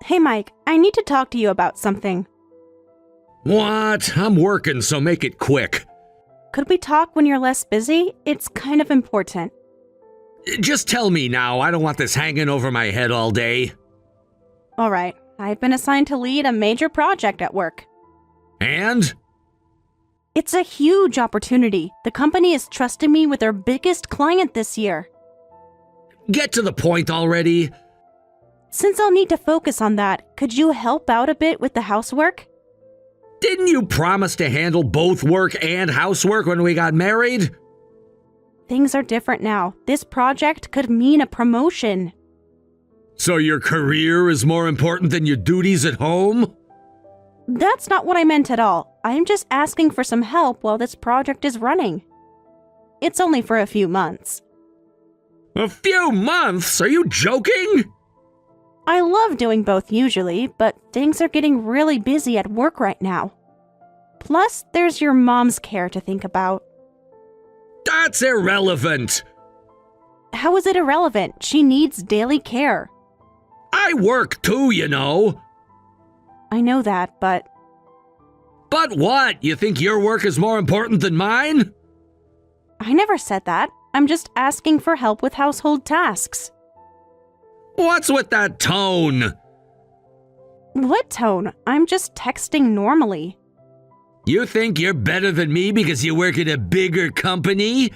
Hey Mike, I need to talk to you about something. What? I'm working, so make it quick. Could we talk when you're less busy? It's kind of important. Just tell me now, I don't want this hanging over my head all day. Alright, I've been assigned to lead a major project at work. And? It's a huge opportunity. The company is trusting me with their biggest client this year. Get to the point already. Since I'll need to focus on that, could you help out a bit with the housework? Didn't you promise to handle both work and housework when we got married? Things are different now. This project could mean a promotion. So your career is more important than your duties at home? That's not what I meant at all. I'm just asking for some help while this project is running. It's only for a few months. A few months? Are you joking? I love doing both usually, but things are getting really busy at work right now. Plus, there's your mom's care to think about. That's irrelevant. How is it irrelevant? She needs daily care. I work too, you know. I know that, but... But what? You think your work is more important than mine? I never said that. I'm just asking for help with household tasks. What's with that tone? What tone? I'm just texting normally. You think you're better than me because you work at a bigger company?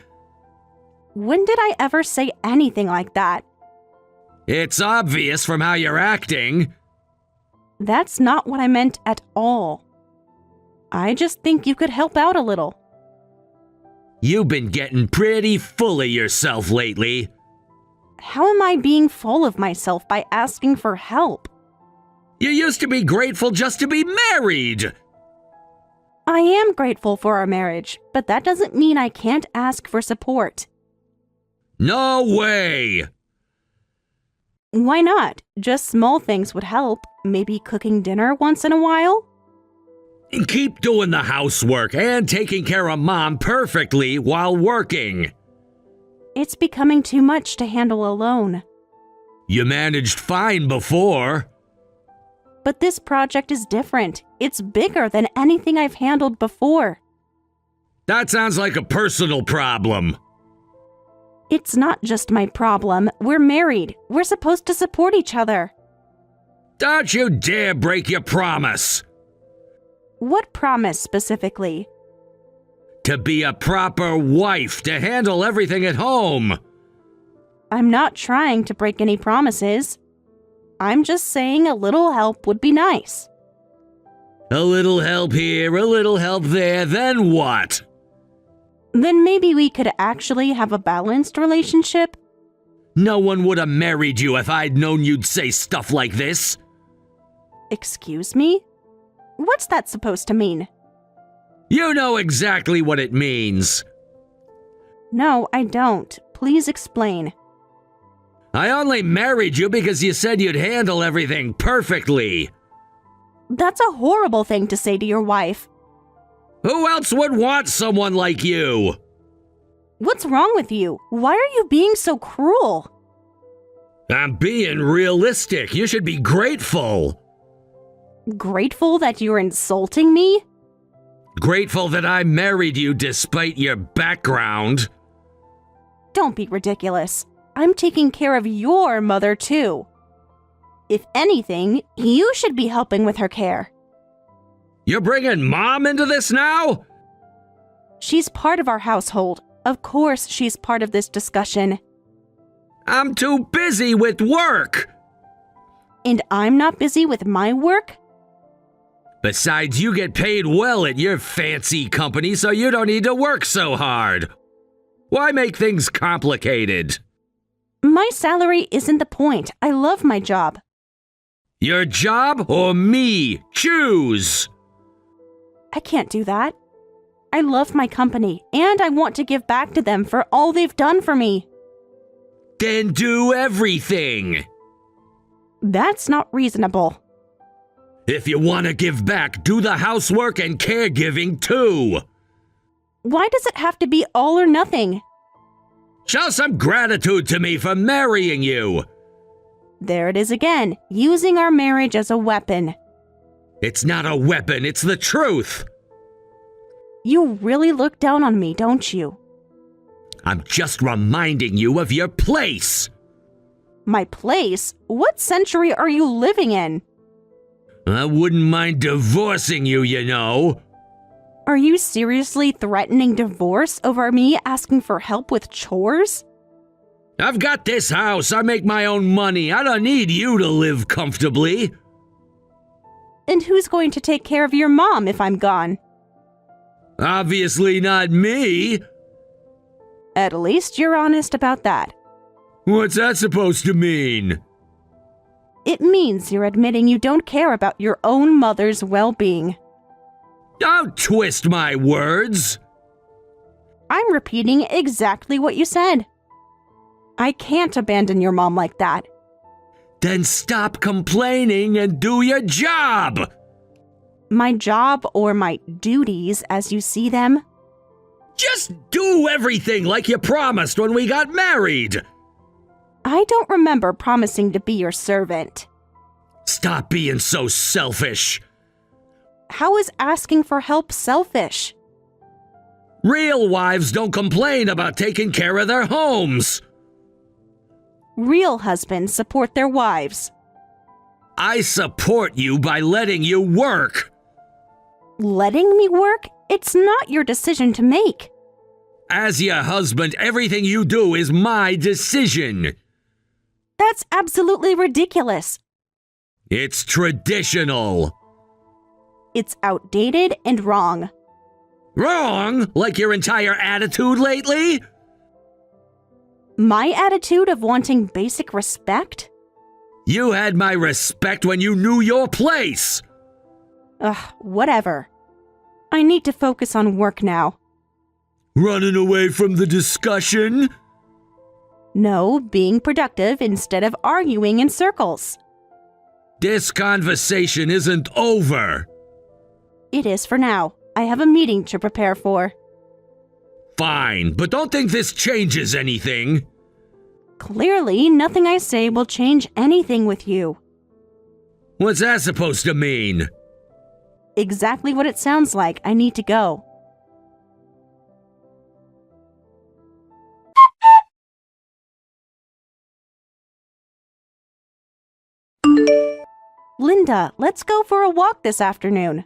When did I ever say anything like that? It's obvious from how you're acting. That's not what I meant at all. I just think you could help out a little. You've been getting pretty full of yourself lately. How am I being full of myself by asking for help? You used to be grateful just to be married. I am grateful for our marriage, but that doesn't mean I can't ask for support. No way! Why not? Just small things would help. Maybe cooking dinner once in a while? Keep doing the housework and taking care of Mom perfectly while working. It's becoming too much to handle alone. You managed fine before. But this project is different. It's bigger than anything I've handled before. That sounds like a personal problem. It's not just my problem. We're married. We're supposed to support each other. Don't you dare break your promise. What promise specifically? To be a proper wife, to handle everything at home. I'm not trying to break any promises. I'm just saying a little help would be nice. A little help here, a little help there, then what? Then maybe we could actually have a balanced relationship? No one would have married you if I'd known you'd say stuff like this. Excuse me? What's that supposed to mean? You know exactly what it means. No, I don't. Please explain. I only married you because you said you'd handle everything perfectly. That's a horrible thing to say to your wife. Who else would want someone like you? What's wrong with you? Why are you being so cruel? I'm being realistic. You should be grateful. Grateful that you're insulting me? Grateful that I married you despite your background. Don't be ridiculous. I'm taking care of your mother too. If anything, you should be helping with her care. You're bringing Mom into this now? She's part of our household. Of course she's part of this discussion. I'm too busy with work. And I'm not busy with my work? Besides, you get paid well at your fancy company, so you don't need to work so hard. Why make things complicated? My salary isn't the point. I love my job. Your job or me? Choose. I can't do that. I love my company, and I want to give back to them for all they've done for me. Then do everything. That's not reasonable. If you want to give back, do the housework and caregiving too. Why does it have to be all or nothing? Show some gratitude to me for marrying you. There it is again, using our marriage as a weapon. It's not a weapon, it's the truth. You really look down on me, don't you? I'm just reminding you of your place. My place? What century are you living in? I wouldn't mind divorcing you, you know. Are you seriously threatening divorce over me asking for help with chores? I've got this house. I make my own money. I don't need you to live comfortably. And who's going to take care of your mom if I'm gone? Obviously not me. At least you're honest about that. What's that supposed to mean? It means you're admitting you don't care about your own mother's well-being. Don't twist my words. I'm repeating exactly what you said. I can't abandon your mom like that. Then stop complaining and do your job. My job or my duties as you see them? Just do everything like you promised when we got married. I don't remember promising to be your servant. Stop being so selfish. How is asking for help selfish? Real wives don't complain about taking care of their homes. Real husbands support their wives. I support you by letting you work. Letting me work? It's not your decision to make. As your husband, everything you do is my decision. That's absolutely ridiculous. It's traditional. It's outdated and wrong. Wrong? Like your entire attitude lately? My attitude of wanting basic respect? You had my respect when you knew your place. Ugh, whatever. I need to focus on work now. Running away from the discussion? No, being productive instead of arguing in circles. This conversation isn't over. It is for now. I have a meeting to prepare for. Fine, but don't think this changes anything. Clearly, nothing I say will change anything with you. What's that supposed to mean? Exactly what it sounds like. I need to go. Linda, let's go for a walk this afternoon.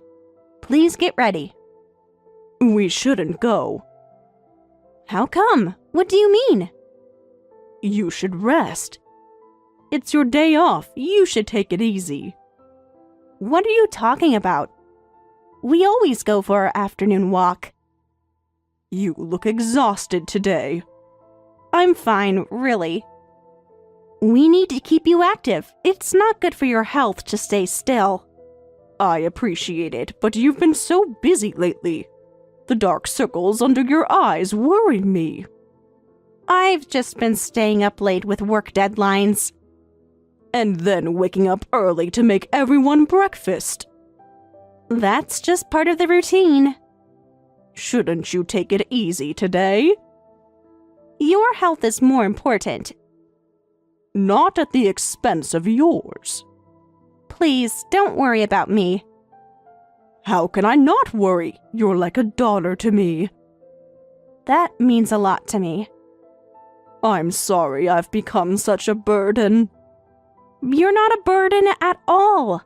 Please get ready. We shouldn't go. How come? What do you mean? You should rest. It's your day off. You should take it easy. What are you talking about? We always go for our afternoon walk. You look exhausted today. I'm fine, really. We need to keep you active. It's not good for your health to stay still. I appreciate it, but you've been so busy lately. The dark circles under your eyes worry me. I've just been staying up late with work deadlines. And then waking up early to make everyone breakfast. That's just part of the routine. Shouldn't you take it easy today? Your health is more important. Not at the expense of yours. Please, don't worry about me. How can I not worry? You're like a daughter to me. That means a lot to me. I'm sorry I've become such a burden. You're not a burden at all.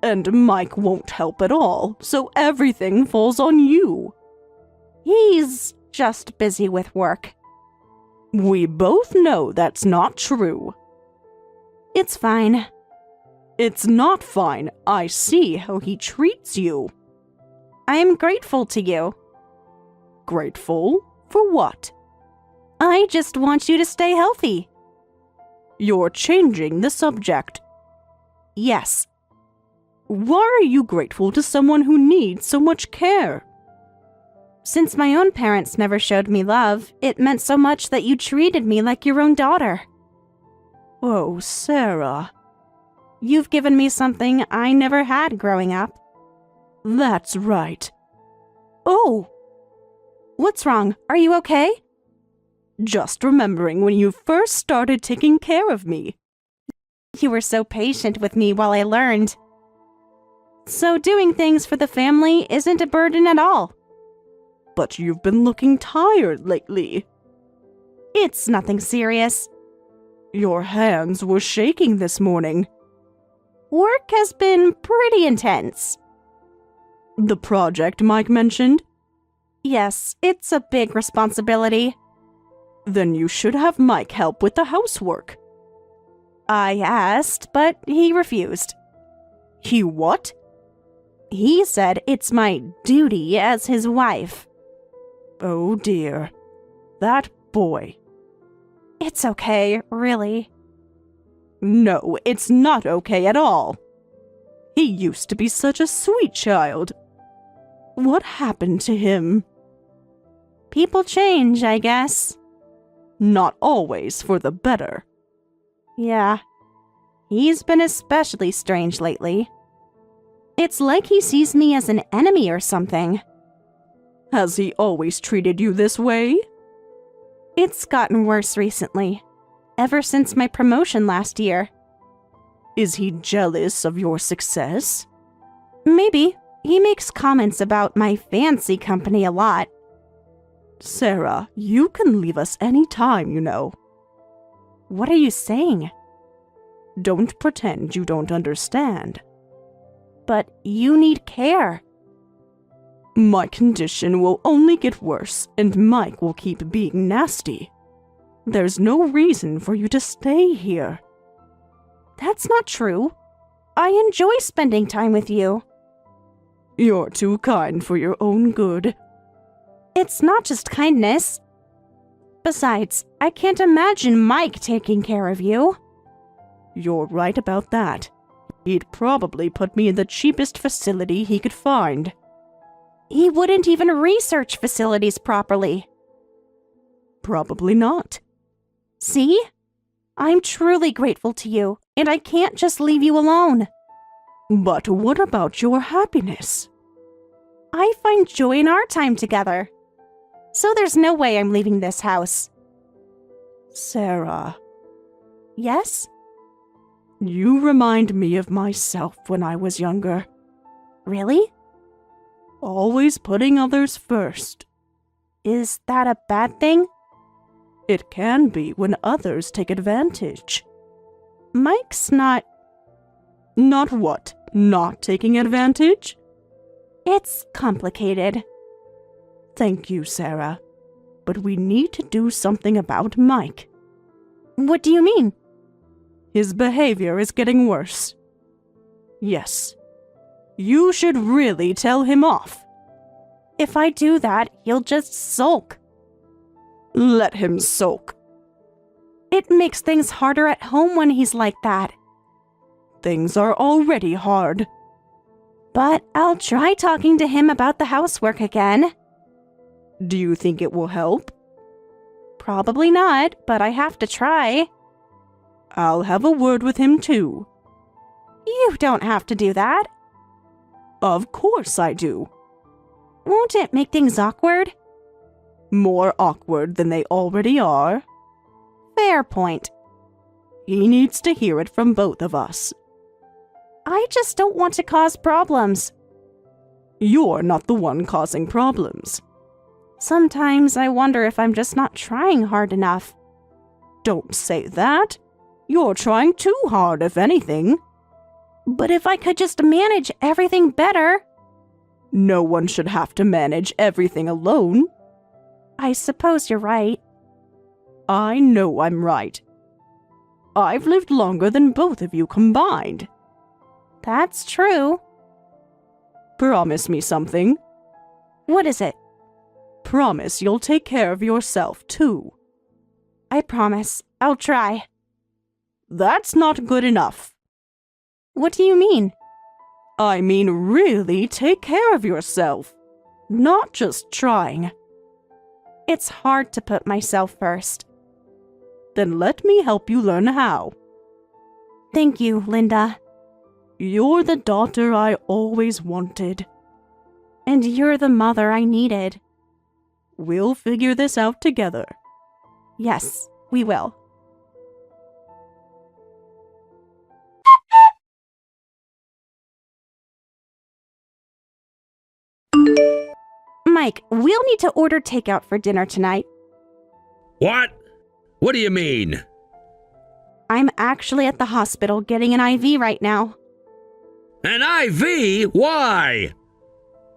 And Mike won't help at all, so everything falls on you. He's just busy with work. We both know that's not true. It's fine. It's not fine. I see how he treats you. I am grateful to you. Grateful? For what? I just want you to stay healthy. You're changing the subject. Yes. Why are you grateful to someone who needs so much care? Since my own parents never showed me love, it meant so much that you treated me like your own daughter. Oh, Sarah. You've given me something I never had growing up. That's right. Oh! What's wrong? Are you okay? Just remembering when you first started taking care of me. You were so patient with me while I learned. So doing things for the family isn't a burden at all. But you've been looking tired lately. It's nothing serious. Your hands were shaking this morning. Work has been pretty intense. The project Mike mentioned? Yes, it's a big responsibility. Then you should have Mike help with the housework. I asked, but he refused. He what? He said it's my duty as his wife. Oh dear. That boy. It's okay, really. No, it's not okay at all. He used to be such a sweet child. What happened to him? People change, I guess. Not always for the better. Yeah. He's been especially strange lately. It's like he sees me as an enemy or something. Has he always treated you this way? It's gotten worse recently, ever since my promotion last year. Is he jealous of your success? Maybe. He makes comments about my fancy company a lot. Sarah, you can leave us any time, you know. What are you saying? Don't pretend you don't understand. But you need care. My condition will only get worse, and Mike will keep being nasty. There's no reason for you to stay here. That's not true. I enjoy spending time with you. You're too kind for your own good. It's not just kindness. Besides, I can't imagine Mike taking care of you. You're right about that. He'd probably put me in the cheapest facility he could find. He wouldn't even research facilities properly. Probably not. See? I'm truly grateful to you, and I can't just leave you alone. But what about your happiness? I find joy in our time together. So there's no way I'm leaving this house. Sarah. Yes? You remind me of myself when I was younger. Really? Always putting others first. Is that a bad thing? It can be when others take advantage. Mike's not... Not what? Not taking advantage? It's complicated. Thank you, Sarah. But we need to do something about Mike. What do you mean? His behavior is getting worse. Yes. You should really tell him off. If I do that, he'll just sulk. Let him sulk. It makes things harder at home when he's like that. Things are already hard. But I'll try talking to him about the housework again. Do you think it will help? Probably not, but I have to try. I'll have a word with him too. You don't have to do that. Of course I do. Won't it make things awkward? More awkward than they already are. Fair point. He needs to hear it from both of us. I just don't want to cause problems. You're not the one causing problems. Sometimes I wonder if I'm just not trying hard enough. Don't say that. You're trying too hard, if anything. But if I could just manage everything better... No one should have to manage everything alone. I suppose you're right. I know I'm right. I've lived longer than both of you combined. That's true. Promise me something. What is it? Promise you'll take care of yourself, too. I promise. I'll try. That's not good enough. What do you mean? I mean really take care of yourself. Not just trying. It's hard to put myself first. Then let me help you learn how. Thank you, Linda. You're the daughter I always wanted. And you're the mother I needed. We'll figure this out together. Yes, we will. Mike, we'll need to order takeout for dinner tonight. What? What do you mean? I'm actually at the hospital getting an IV right now. An IV? Why?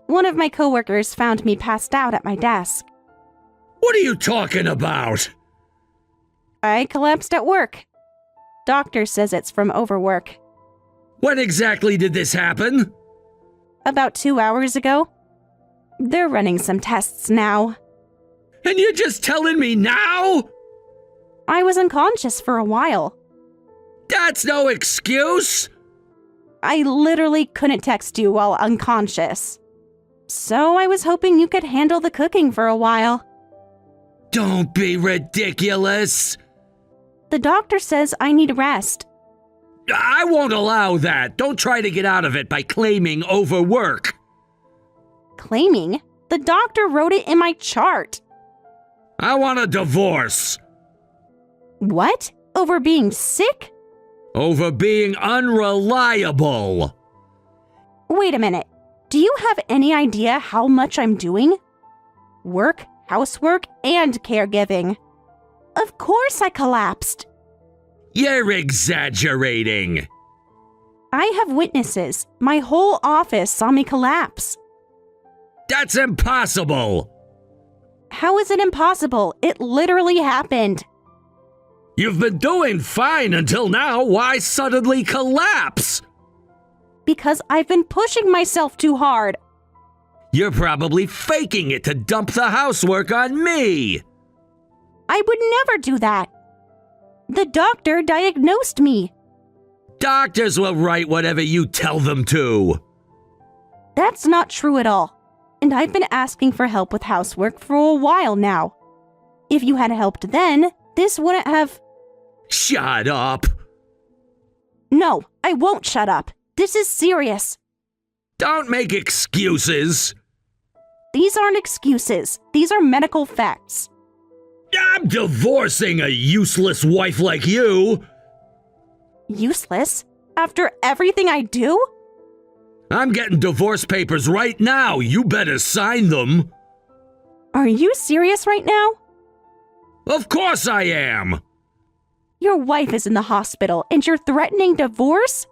One of my coworkers found me passed out at my desk. What are you talking about? I collapsed at work. Doctor says it's from overwork. When exactly did this happen? About 2 hours ago. They're running some tests now. And you're just telling me now? I was unconscious for a while. That's no excuse! I literally couldn't text you while unconscious. So I was hoping you could handle the cooking for a while. Don't be ridiculous! The doctor says I need rest. I won't allow that. Don't try to get out of it by claiming overwork. Claiming? The doctor wrote it in my chart. I want a divorce. What? Over being sick? Over being unreliable. Wait a minute. Do you have any idea how much I'm doing? Work, housework, and caregiving. Of course I collapsed. You're exaggerating. I have witnesses. My whole office saw me collapse. That's impossible. How is it impossible? It literally happened. You've been doing fine until now. Why suddenly collapse? Because I've been pushing myself too hard. You're probably faking it to dump the housework on me. I would never do that. The doctor diagnosed me. Doctors will write whatever you tell them to. That's not true at all. And I've been asking for help with housework for a while now. If you had helped then, this wouldn't have... Shut up. No, I won't shut up. This is serious. Don't make excuses. These aren't excuses. These are medical facts. I'm divorcing a useless wife like you. Useless? After everything I do? I'm getting divorce papers right now. You better sign them. Are you serious right now? Of course I am. Your wife is in the hospital and you're threatening divorce?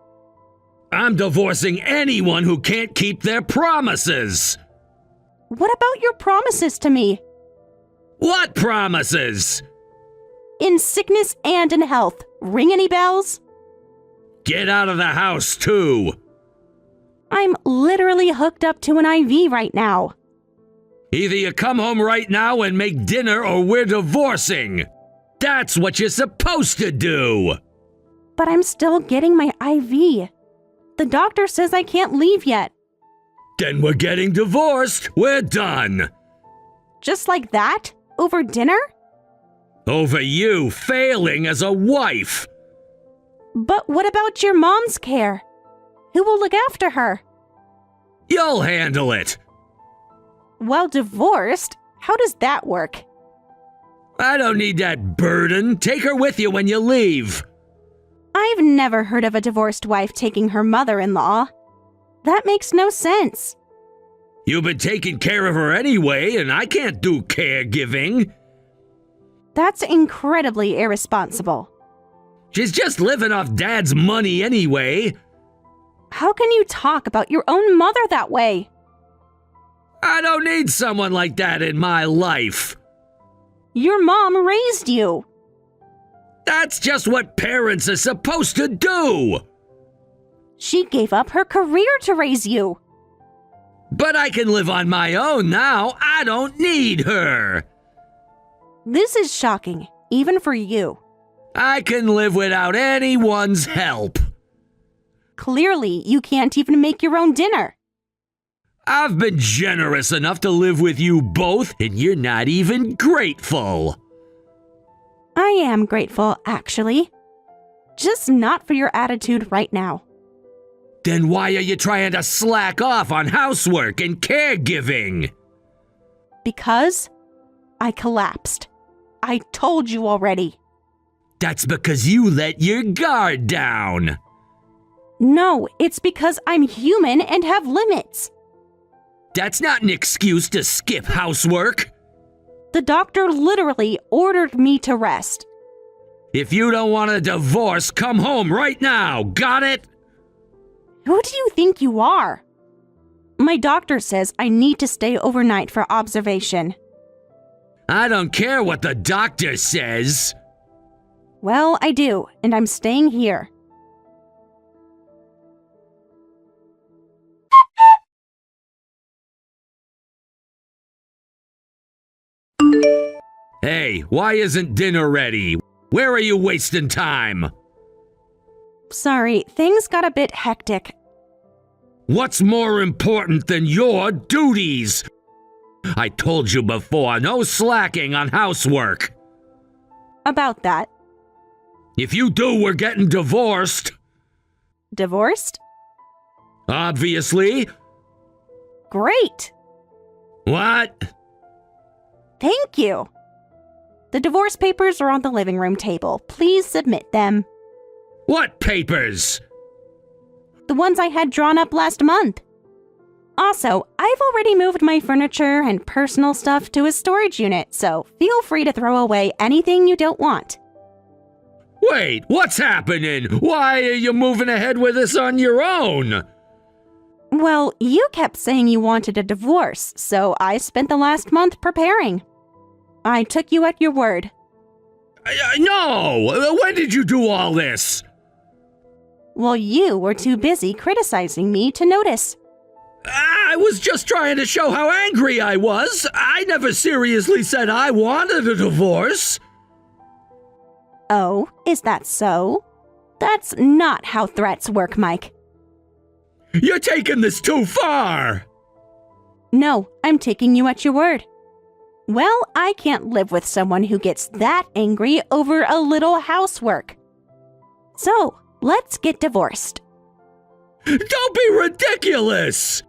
I'm divorcing anyone who can't keep their promises. What about your promises to me? What promises? In sickness and in health. Ring any bells? Get out of the house, too. I'm literally hooked up to an IV right now. Either you come home right now and make dinner or we're divorcing. That's what you're supposed to do. But I'm still getting my IV. The doctor says I can't leave yet. Then we're getting divorced. We're done. Just like that? Over dinner? Over you failing as a wife. But what about your mom's care? Who will look after her? You'll handle it. Well, divorced? How does that work? I don't need that burden. Take her with you when you leave. I've never heard of a divorced wife taking her mother-in-law. That makes no sense. You've been taking care of her anyway, and I can't do caregiving. That's incredibly irresponsible. She's just living off Dad's money anyway. How can you talk about your own mother that way? I don't need someone like that in my life. Your mom raised you. That's just what parents are supposed to do. She gave up her career to raise you. But I can live on my own now. I don't need her. This is shocking, even for you. I can live without anyone's help. Clearly, you can't even make your own dinner. I've been generous enough to live with you both, and you're not even grateful. I am grateful, actually. Just not for your attitude right now. Then why are you trying to slack off on housework and caregiving? Because I collapsed. I told you already. That's because you let your guard down. No, it's because I'm human and have limits. That's not an excuse to skip housework. The doctor literally ordered me to rest. If you don't want a divorce, come home right now. Got it? Who do you think you are? My doctor says I need to stay overnight for observation. I don't care what the doctor says. Well, I do, and I'm staying here. Hey, why isn't dinner ready? Where are you wasting time? Sorry, things got a bit hectic. What's more important than your duties? I told you before, no slacking on housework. About that. If you do, we're getting divorced. Divorced? Obviously. Great! What? Thank you. The divorce papers are on the living room table. Please submit them. What papers? The ones I had drawn up last month. Also, I've already moved my furniture and personal stuff to a storage unit, so feel free to throw away anything you don't want. Wait, what's happening? Why are you moving ahead with this on your own? Well, you kept saying you wanted a divorce, so I spent the last month preparing. I took you at your word. No! When did you do all this? Well, you were too busy criticizing me to notice. I was just trying to show how angry I was. I never seriously said I wanted a divorce. Oh, is that so? That's not how threats work, Mike. You're taking this too far. No, I'm taking you at your word. Well, I can't live with someone who gets that angry over a little housework. So, let's get divorced. Don't be ridiculous!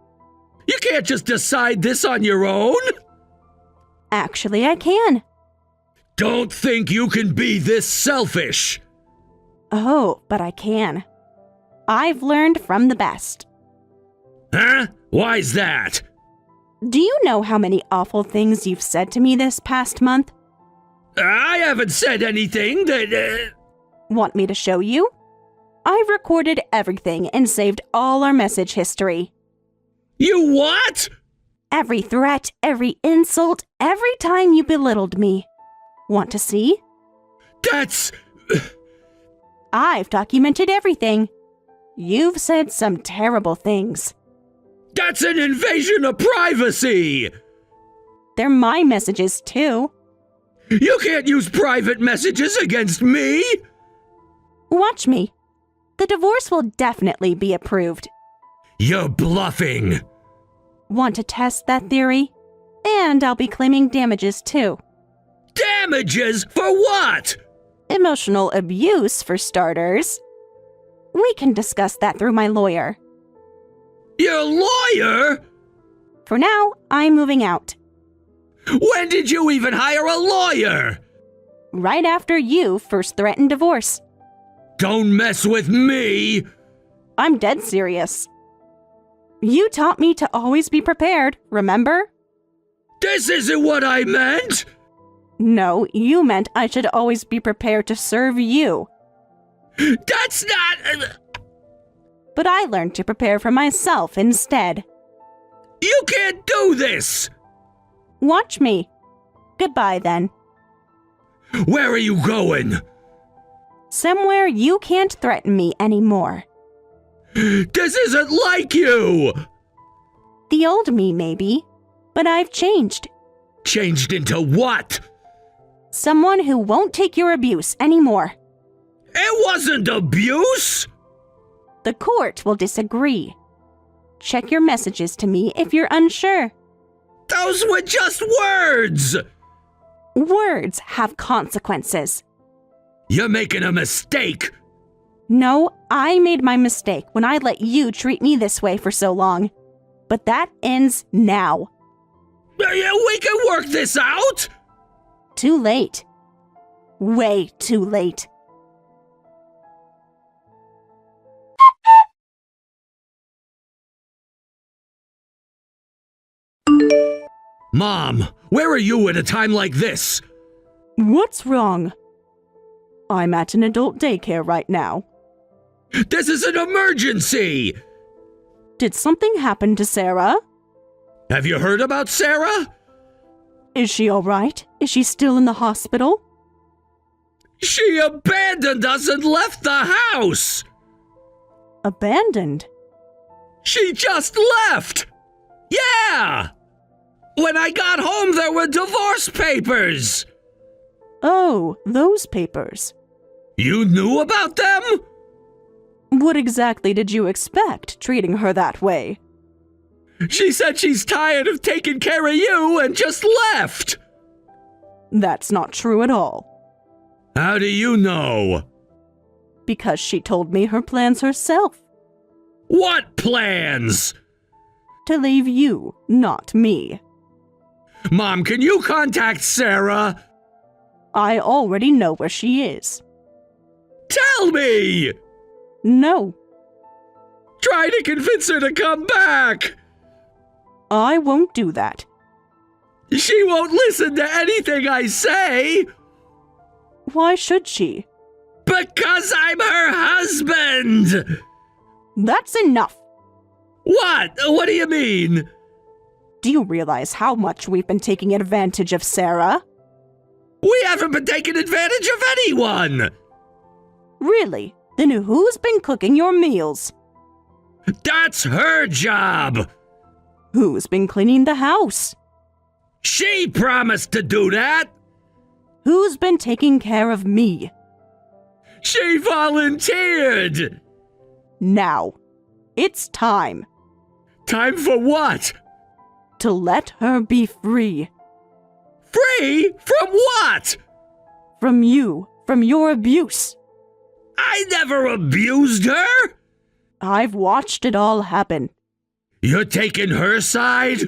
You can't just decide this on your own. Actually, I can. Don't think you can be this selfish. Oh, but I can. I've learned from the best. Huh? Why's that? Do you know how many awful things you've said to me this past month? I haven't said anything that... Want me to show you? I've recorded everything and saved all our message history. You what? Every threat, every insult, every time you belittled me. Want to see? That's... I've documented everything. You've said some terrible things. That's an invasion of privacy! They're my messages, too. You can't use private messages against me! Watch me. The divorce will definitely be approved. You're bluffing. Want to test that theory? And I'll be claiming damages, too. Damages? For what? Emotional abuse, for starters. We can discuss that through my lawyer. Your lawyer? For now, I'm moving out. When did you even hire a lawyer? Right after you first threatened divorce. Don't mess with me! I'm dead serious. You taught me to always be prepared, remember? This isn't what I meant! No, you meant I should always be prepared to serve you. That's not... But I learned to prepare for myself instead. You can't do this! Watch me. Goodbye, then. Where are you going? Somewhere you can't threaten me anymore. This isn't like you! The old me, maybe. But I've changed. Changed into what? Someone who won't take your abuse anymore. It wasn't abuse! The court will disagree. Check your messages to me if you're unsure. Those were just words! Words have consequences. You're making a mistake! No, I made my mistake when I let you treat me this way for so long. But that ends now. We can work this out! Too late. Way too late. Mom, where are you at a time like this? What's wrong? I'm at an adult daycare right now. This is an emergency! Did something happen to Sarah? Have you heard about Sarah? Is she all right? Is she still in the hospital? She abandoned us and left the house! Abandoned? She just left! Yeah! When I got home, there were divorce papers! Oh, those papers. You knew about them? What exactly did you expect, treating her that way? She said she's tired of taking care of you and just left! That's not true at all. How do you know? Because she told me her plans herself. What plans? To leave you, not me. Mom, can you contact Sarah? I already know where she is. Tell me! No, Try to convince her to come back! I won't do that. She won't listen to anything I say! Why should she? Because I'm her husband! That's enough. What? What do you mean? Do you realize how much we've been taking advantage of Sarah? We haven't been taking advantage of anyone! Really? Then who's been cooking your meals? That's her job! Who's been cleaning the house? She promised to do that! Who's been taking care of me? She volunteered! Now, it's time Time for what? to let her be free. Free? From what? From you, from your abuse. I never abused her! I've watched it all happen. You're taking her side?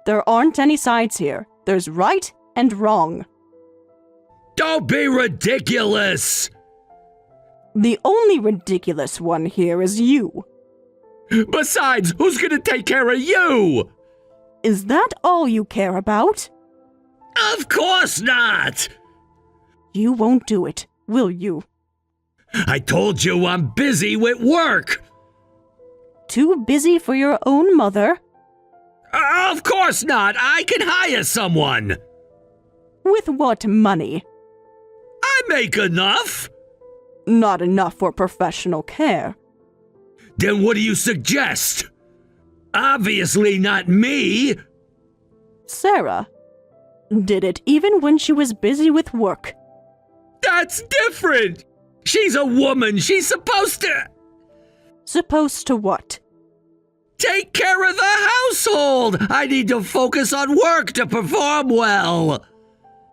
There aren't any sides here. There's right and wrong. Don't be ridiculous! The only ridiculous one here is you. Besides, who's gonna take care of you? Is that all you care about? Of course not! You won't do it, will you? I told you I'm busy with work! Too busy for your own mother? Of course not! I can hire someone! With what money? I make enough! Not enough for professional care. Then what do you suggest? Obviously not me! Sarah did it even when she was busy with work. That's different! She's a woman, she's supposed to Supposed to what? take care of the household! I need to focus on work to perform well!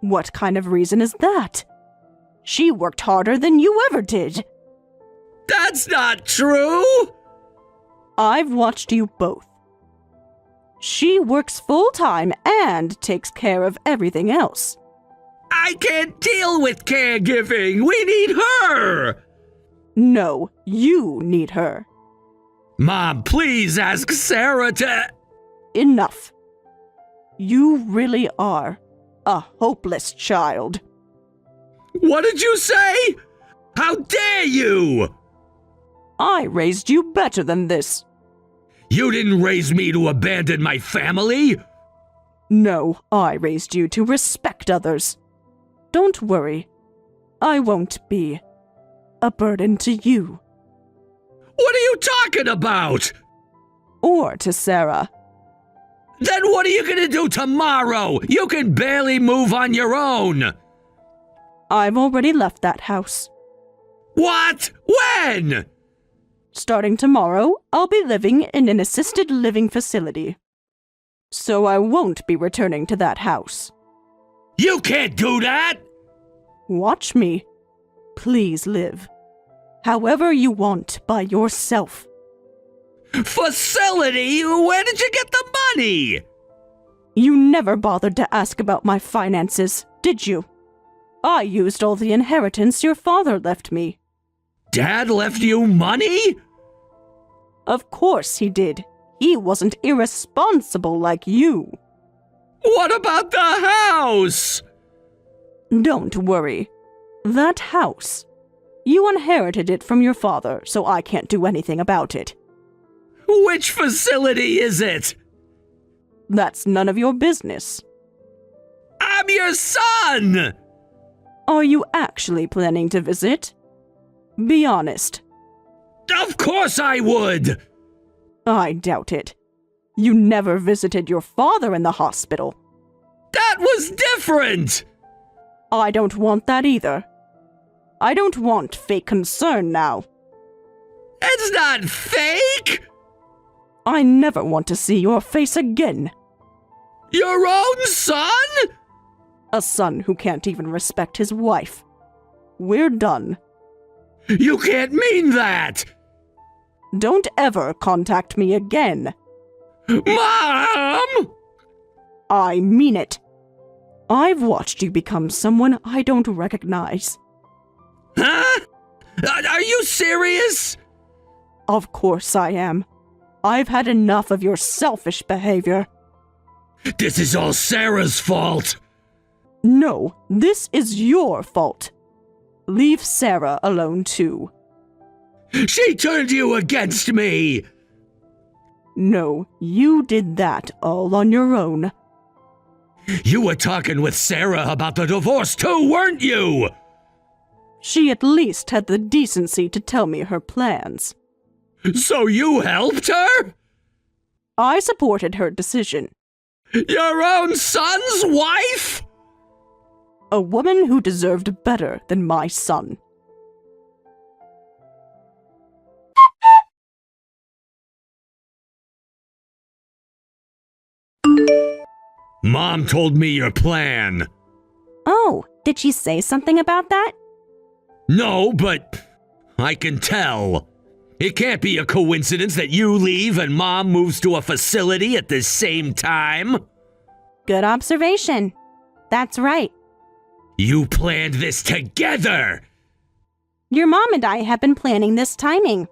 What kind of reason is that? She worked harder than you ever did. That's not true! I've watched you both. She works full-time and takes care of everything else. I can't deal with caregiving! We need her! No, you need her. Mom, please ask Sarah to... Enough. You really are a hopeless child. What did you say? How dare you! I raised you better than this. You didn't raise me to abandon my family! No, I raised you to respect others. Don't worry. I won't be a burden to you. What are you talking about? Or to Sarah. Then what are you gonna do tomorrow? You can barely move on your own! I've already left that house. What? When? Starting tomorrow, I'll be living in an assisted living facility. So I won't be returning to that house. You can't do that! Watch me. Please live. However you want by yourself. Facility? Where did you get the money? You never bothered to ask about my finances, did you? I used all the inheritance your father left me. Dad left you money? Of course he did. He wasn't irresponsible like you. What about the house? Don't worry. That house. You inherited it from your father, so I can't do anything about it. Which facility is it? That's none of your business. I'm your son! Are you actually planning to visit? Be honest. Of course I would! I doubt it. You never visited your father in the hospital. That was different! I don't want that either. I don't want fake concern now. It's not fake! I never want to see your face again. Your own son? A son who can't even respect his wife. We're done. You can't mean that! Don't ever contact me again. Mom! I mean it. I've watched you become someone I don't recognize. Huh? Are you serious? Of course I am. I've had enough of your selfish behavior. This is all Sarah's fault. No, this is your fault. Leave Sarah alone too. She turned you against me! No, you did that all on your own. You were talking with Sarah about the divorce too, weren't you? She at least had the decency to tell me her plans. So you helped her? I supported her decision. Your own son's wife? A woman who deserved better than my son. Mom told me your plan. Oh, did she say something about that? No, but I can tell. It can't be a coincidence that you leave and Mom moves to a facility at the same time. Good observation. That's right. You planned this together! Your mom and I have been planning this timing.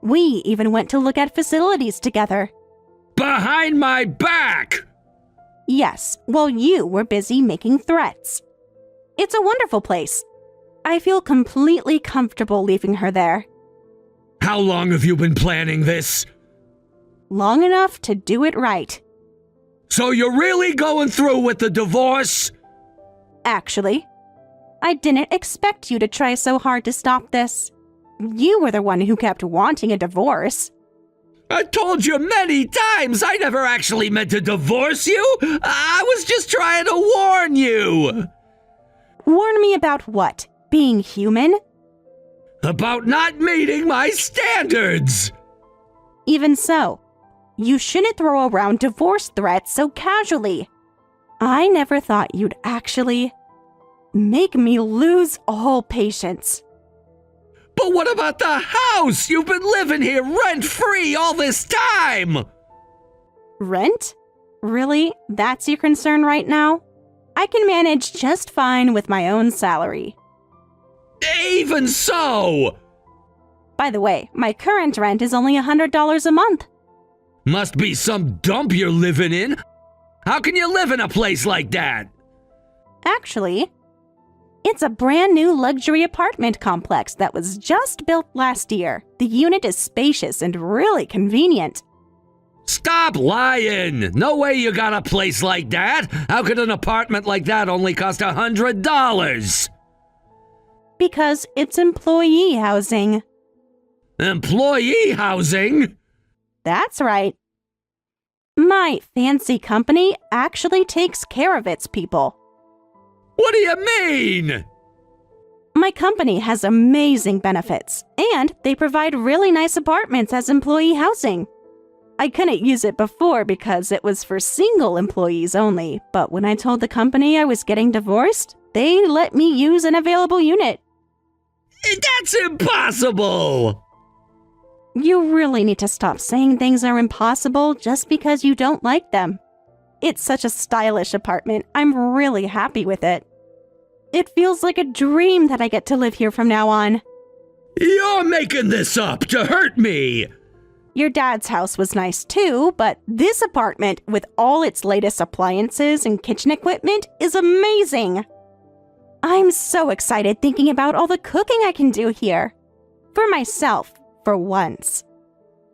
We even went to look at facilities together. Behind my back! Yes, while you were busy making threats. It's a wonderful place. I feel completely comfortable leaving her there. How long have you been planning this? Long enough to do it right. So you're really going through with the divorce? Actually, I didn't expect you to try so hard to stop this. You were the one who kept wanting a divorce. I told you many times I never actually meant to divorce you. I was just trying to warn you. Warn me about what? Being human? About not meeting my standards. Even so, you shouldn't throw around divorce threats so casually. I never thought you'd actually make me lose all patience. But what about the house? You've been living here rent-free all this time! Rent? Really? That's your concern right now? I can manage just fine with my own salary. Even so! By the way, my current rent is only $100 a month. Must be some dump you're living in. How can you live in a place like that? Actually, it's a brand new luxury apartment complex that was just built last year. The unit is spacious and really convenient. Stop lying! No way you got a place like that! How could an apartment like that only cost $100? Because it's employee housing. Employee housing? That's right. My fancy company actually takes care of its people. What do you mean? My company has amazing benefits, and they provide really nice apartments as employee housing. I couldn't use it before because it was for single employees only, but when I told the company I was getting divorced, they let me use an available unit. That's impossible! You really need to stop saying things are impossible just because you don't like them. It's such a stylish apartment. I'm really happy with it. It feels like a dream that I get to live here from now on. You're making this up to hurt me! Your dad's house was nice too, but this apartment, with all its latest appliances and kitchen equipment, is amazing. I'm so excited thinking about all the cooking I can do here. For myself, for once.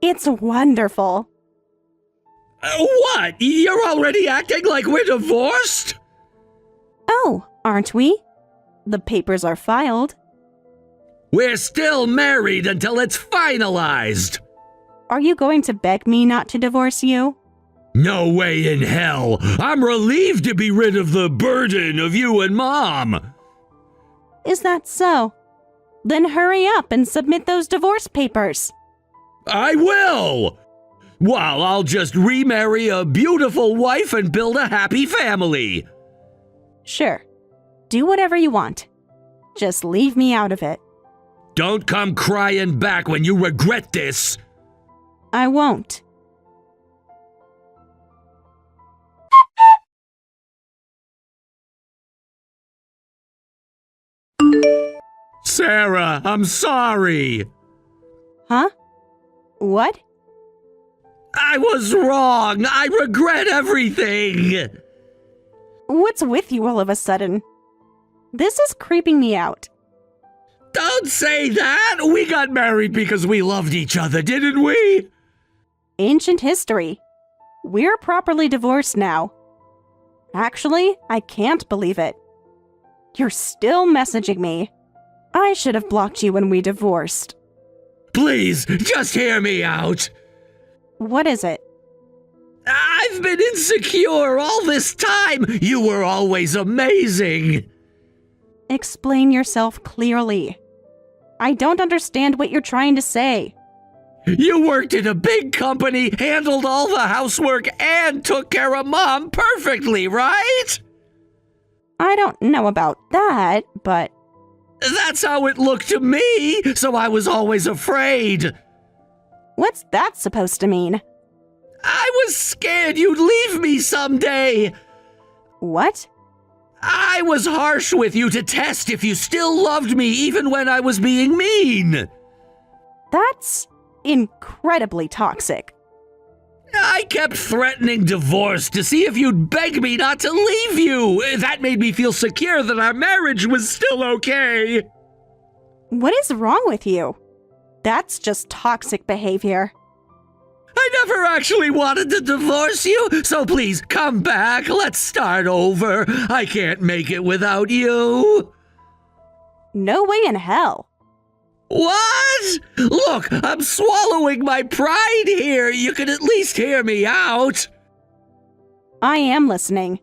It's wonderful. What? You're already acting like we're divorced? Oh, aren't we? The papers are filed. We're still married until it's finalized. Are you going to beg me not to divorce you? No way in hell. I'm relieved to be rid of the burden of you and Mom. Is that so? Then hurry up and submit those divorce papers. I will. Well, I'll just remarry a beautiful wife and build a happy family. Sure. Do whatever you want. Just leave me out of it. Don't come crying back when you regret this. I won't. Sarah, I'm sorry. Huh? What? I was wrong. I regret everything. What's with you all of a sudden? This is creeping me out. Don't say that. We got married because we loved each other, didn't we? Ancient history. We're properly divorced now. Actually, I can't believe it. You're still messaging me. I should have blocked you when we divorced. Please, just hear me out. What is it? I've been insecure all this time. You were always amazing. Explain yourself clearly. I don't understand what you're trying to say. You worked in a big company, handled all the housework, and took care of Mom perfectly, right? I don't know about that, but... That's how it looked to me, so I was always afraid. What's that supposed to mean? I was scared you'd leave me someday. What? I was harsh with you to test if you still loved me even when I was being mean. That's incredibly toxic. I kept threatening divorce to see if you'd beg me not to leave you. That made me feel secure that our marriage was still okay. What is wrong with you? That's just toxic behavior. I never actually wanted to divorce you, so please come back. Let's start over. I can't make it without you. No way in hell. What? Look, I'm swallowing my pride here. You can at least hear me out. I am listening.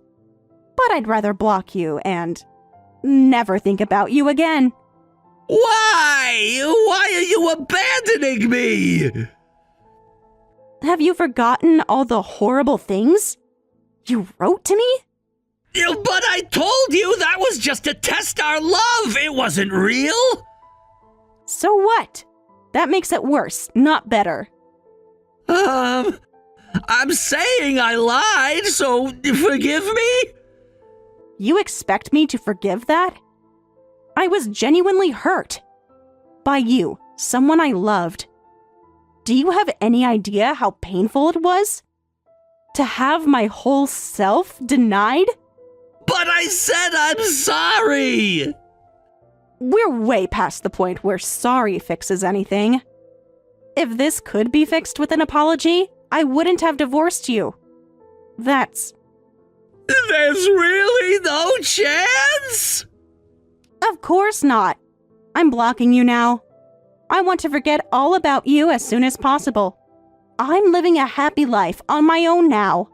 But I'd rather block you and never think about you again. Why? Why are you abandoning me? Have you forgotten all the horrible things you wrote to me? But I told you that was just to test our love. It wasn't real. So what? That makes it worse, not better. I'm saying I lied, so forgive me? You expect me to forgive that? I was genuinely hurt. By you, someone I loved. Do you have any idea how painful it was? To have my whole self denied? But I said I'm sorry! We're way past the point where sorry fixes anything. If this could be fixed with an apology, I wouldn't have divorced you. There's really no chance? Of course not. I'm blocking you now. I want to forget all about you as soon as possible. I'm living a happy life on my own now.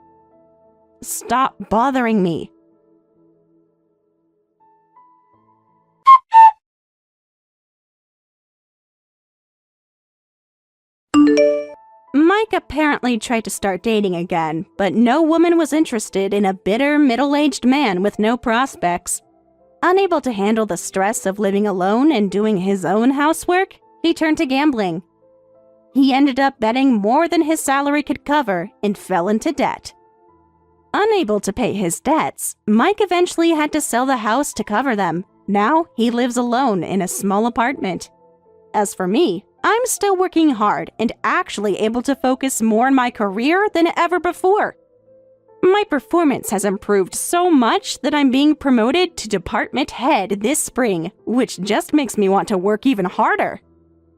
Stop bothering me. Mike apparently tried to start dating again, but no woman was interested in a bitter, middle-aged man with no prospects. Unable to handle the stress of living alone and doing his own housework, he turned to gambling. He ended up betting more than his salary could cover and fell into debt. Unable to pay his debts, Mike eventually had to sell the house to cover them. Now he lives alone in a small apartment. As for me, I'm still working hard and actually able to focus more on my career than ever before. My performance has improved so much that I'm being promoted to department head this spring, which just makes me want to work even harder.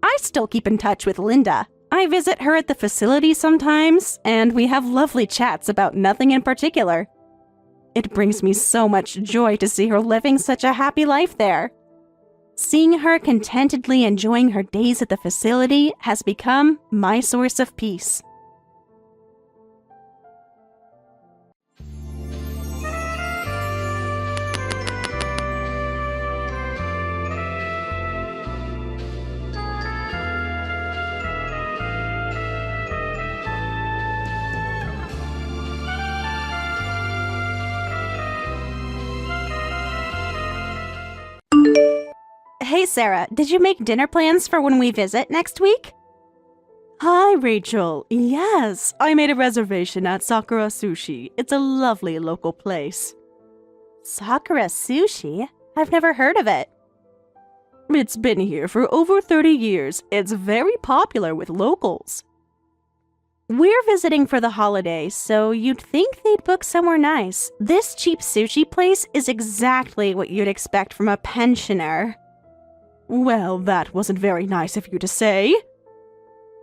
I still keep in touch with Linda. I visit her at the facility sometimes, and we have lovely chats about nothing in particular. It brings me so much joy to see her living such a happy life there. Seeing her contentedly enjoying her days at the facility has become my source of peace. Hey Sarah, did you make dinner plans for when we visit next week? Hi, Rachel. Yes, I made a reservation at Sakura Sushi. It's a lovely local place. Sakura Sushi? I've never heard of it. It's been here for over 30 years. It's very popular with locals. We're visiting for the holidays, so you'd think they'd book somewhere nice. This cheap sushi place is exactly what you'd expect from a pensioner. Well, that wasn't very nice of you to say.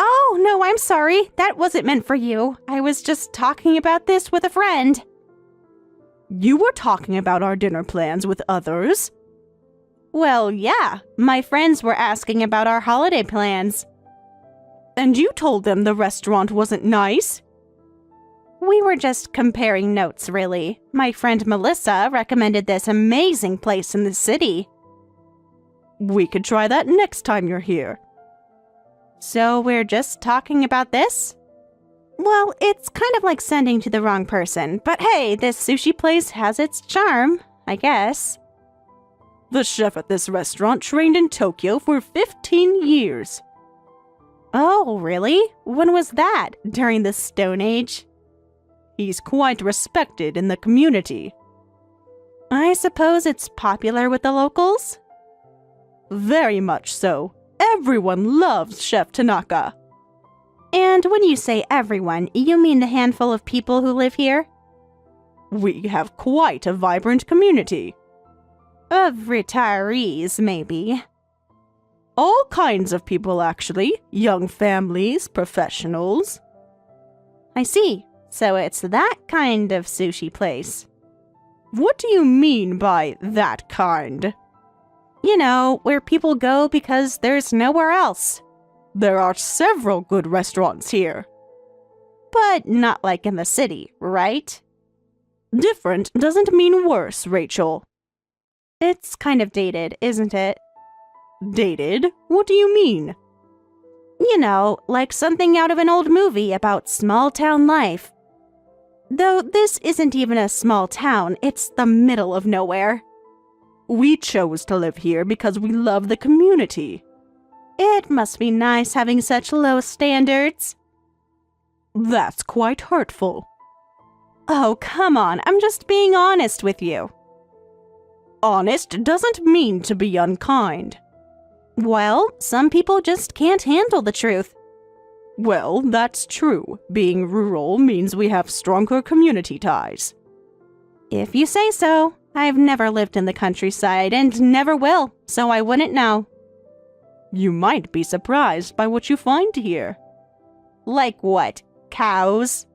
Oh, no, I'm sorry. That wasn't meant for you. I was just talking about this with a friend. You were talking about our dinner plans with others? Well, yeah. My friends were asking about our holiday plans. And you told them the restaurant wasn't nice? We were just comparing notes, really. My friend Melissa recommended this amazing place in the city. We could try that next time you're here. So we're just talking about this? Well, it's kind of like sending to the wrong person, but hey, this sushi place has its charm, I guess. The chef at this restaurant trained in Tokyo for 15 years. Oh, really? When was that? During the Stone Age? He's quite respected in the community. I suppose it's popular with the locals? Very much so. Everyone loves Chef Tanaka. And when you say everyone, you mean the handful of people who live here? We have quite a vibrant community. Of retirees, maybe. All kinds of people, actually. Young families, professionals. I see. So it's that kind of sushi place. What do you mean by that kind? You know, where people go because there's nowhere else. There are several good restaurants here. But not like in the city, right? Different doesn't mean worse, Rachel. It's kind of dated, isn't it? Dated? What do you mean? You know, like something out of an old movie about small-town life. Though this isn't even a small town, it's the middle of nowhere. We chose to live here because we love the community. It must be nice having such low standards. That's quite hurtful. Oh, come on, I'm just being honest with you. Honest doesn't mean to be unkind. Well, some people just can't handle the truth. Well, that's true. Being rural means we have stronger community ties. If you say so. I've never lived in the countryside and never will, so I wouldn't know. You might be surprised by what you find here. Like what? Cows?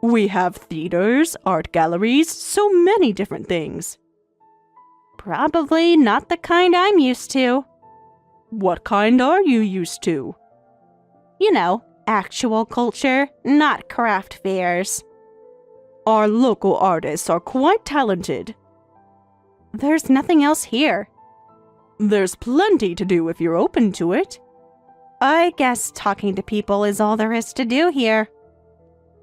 We have theaters, art galleries, so many different things. Probably not the kind I'm used to. What kind are you used to? You know, actual culture, not craft fairs. Our local artists are quite talented. There's nothing else here. There's plenty to do if you're open to it. I guess talking to people is all there is to do here.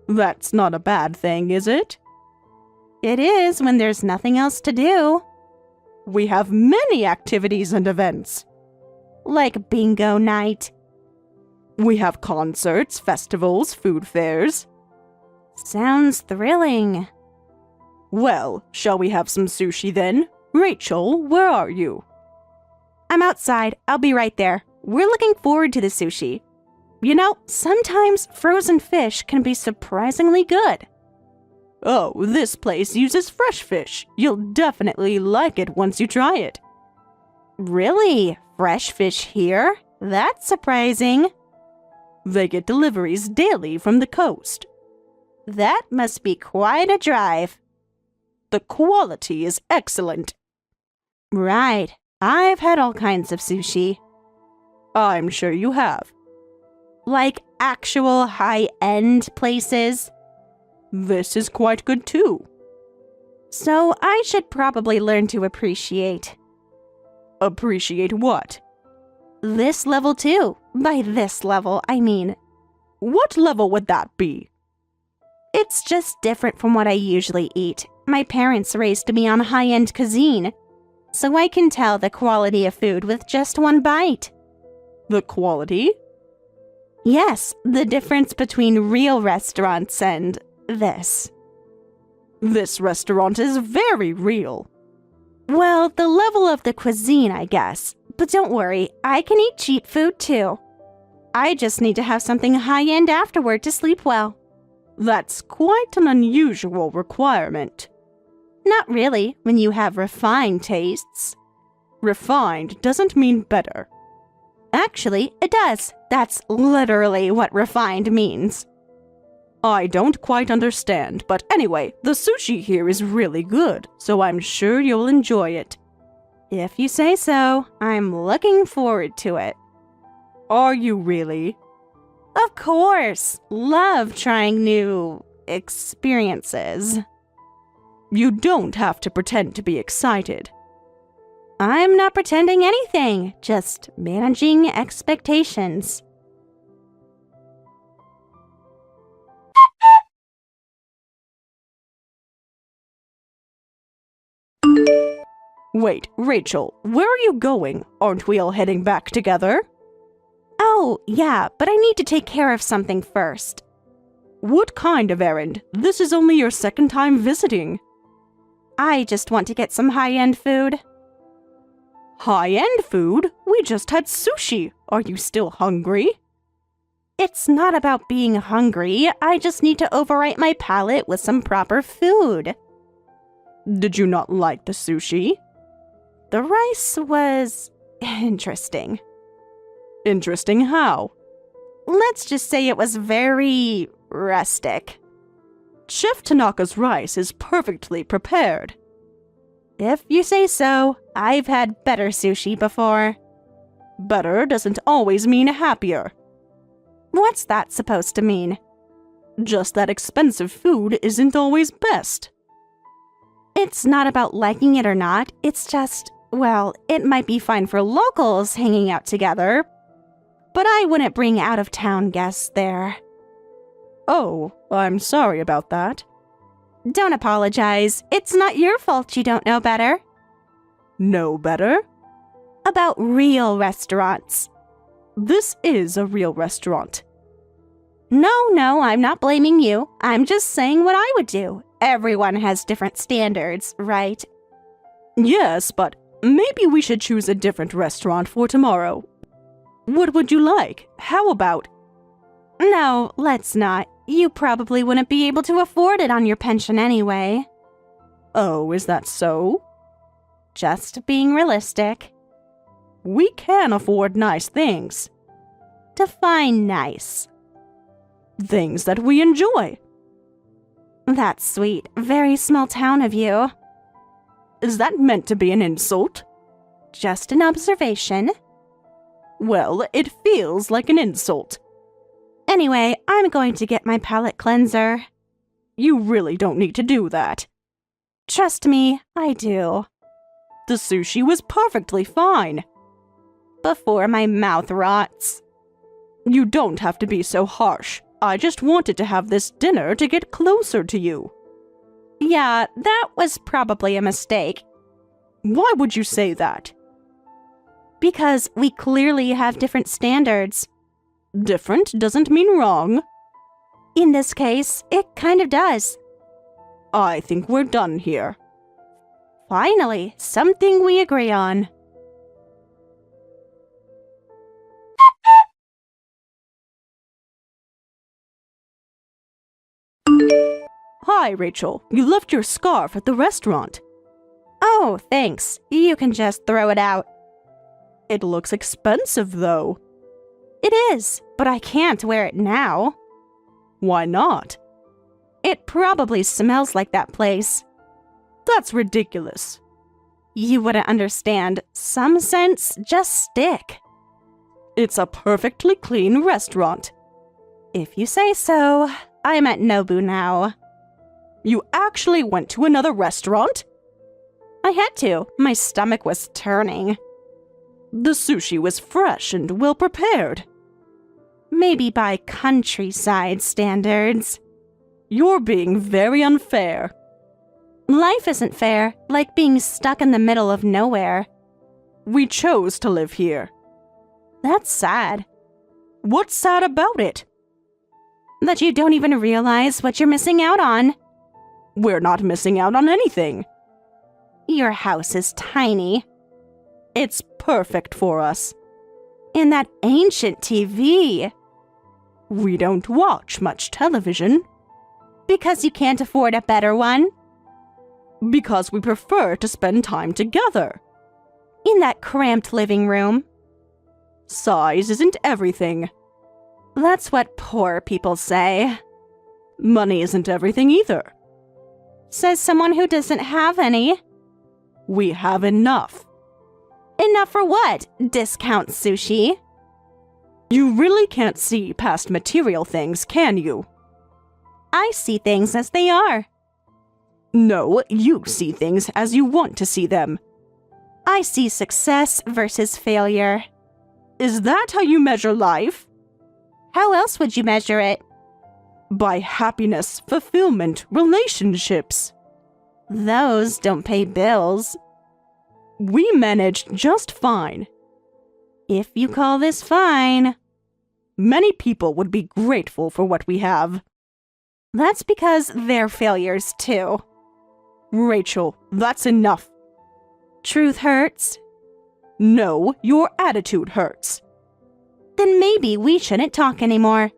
That's not a bad thing, is it? It is when there's nothing else to do. We have many activities and events. Like bingo night. We have concerts, festivals, food fairs. Sounds thrilling. Well, shall we have some sushi then? Rachel, where are you? I'm outside. I'll be right there. We're looking forward to the sushi. You know, sometimes frozen fish can be surprisingly good. Oh, this place uses fresh fish. You'll definitely like it once you try it. Really? Fresh fish here? That's surprising. They get deliveries daily from the coast. That must be quite a drive. The quality is excellent. Right. I've had all kinds of sushi. I'm sure you have. Like actual high-end places. This is quite good too. So I should probably learn to appreciate. Appreciate what? This level too. By this level, I mean. What level would that be? It's just different from what I usually eat. My parents raised me on high-end cuisine, so I can tell the quality of food with just one bite. The quality? Yes, the difference between real restaurants and this. This restaurant is very real. Well, the level of the cuisine, I guess. But don't worry, I can eat cheap food too. I just need to have something high-end afterward to sleep well. That's quite an unusual requirement. Not really, when you have refined tastes. Refined doesn't mean better. Actually, it does. That's literally what refined means. I don't quite understand, but anyway, the sushi here is really good, so I'm sure you'll enjoy it. If you say so, I'm looking forward to it. Are you really? Of course. Love trying new experiences. You don't have to pretend to be excited. I'm not pretending anything, just managing expectations. Wait, Rachel, where are you going? Aren't we all heading back together? Oh, yeah, but I need to take care of something first. What kind of errand? This is only your second time visiting. I just want to get some high-end food. High-end food? We just had sushi. Are you still hungry? It's not about being hungry. I just need to overwrite my palate with some proper food. Did you not like the sushi? The rice was interesting. Interesting how? Let's just say it was very rustic. Chef Tanaka's rice is perfectly prepared. If you say so, I've had better sushi before. Better doesn't always mean happier. What's that supposed to mean? Just that expensive food isn't always best. It's not about liking it or not, it's just, well, it might be fine for locals hanging out together, but I wouldn't bring out-of-town guests there. Oh, I'm sorry about that. Don't apologize. It's not your fault you don't know better. Know better? About real restaurants. This is a real restaurant. No, I'm not blaming you. I'm just saying what I would do. Everyone has different standards, right? Yes, but maybe we should choose a different restaurant for tomorrow. What would you like? How about... No, let's not. You probably wouldn't be able to afford it on your pension anyway. Oh, is that so? Just being realistic. We can afford nice things. Define nice. Things that we enjoy. That's sweet. Very small town of you. Is that meant to be an insult? Just an observation. Well, it feels like an insult. Anyway, I'm going to get my palate cleanser. You really don't need to do that. Trust me, I do. The sushi was perfectly fine. Before my mouth rots. You don't have to be so harsh. I just wanted to have this dinner to get closer to you. Yeah, that was probably a mistake. Why would you say that? Because we clearly have different standards. Different doesn't mean wrong. In this case, it kind of does. I think we're done here. Finally, something we agree on. Hi, Rachel. You left your scarf at the restaurant. Oh, thanks. You can just throw it out. It looks expensive, though. It is, but I can't wear it now. Why not? It probably smells like that place. That's ridiculous. You wouldn't understand. Some scents just stick. It's a perfectly clean restaurant. If you say so. I'm at Nobu now. You actually went to another restaurant? I had to. My stomach was turning. The sushi was fresh and well prepared. Maybe by countryside standards. You're being very unfair. Life isn't fair, like being stuck in the middle of nowhere. We chose to live here. That's sad. What's sad about it? That you don't even realize what you're missing out on. We're not missing out on anything. Your house is tiny. It's perfect for us. And that ancient TV. We don't watch much television. Because you can't afford a better one? Because we prefer to spend time together. In that cramped living room. Size isn't everything. That's what poor people say. Money isn't everything either. Says someone who doesn't have any. We have enough. Enough for what? Discount sushi? You really can't see past material things, can you? I see things as they are. No, you see things as you want to see them. I see success versus failure. Is that how you measure life? How else would you measure it? By happiness, fulfillment, relationships. Those don't pay bills. We managed just fine. If you call this fine. Many people would be grateful for what we have. That's because they're failures too. Rachel, that's enough. Truth hurts. No, your attitude hurts. Then maybe we shouldn't talk anymore.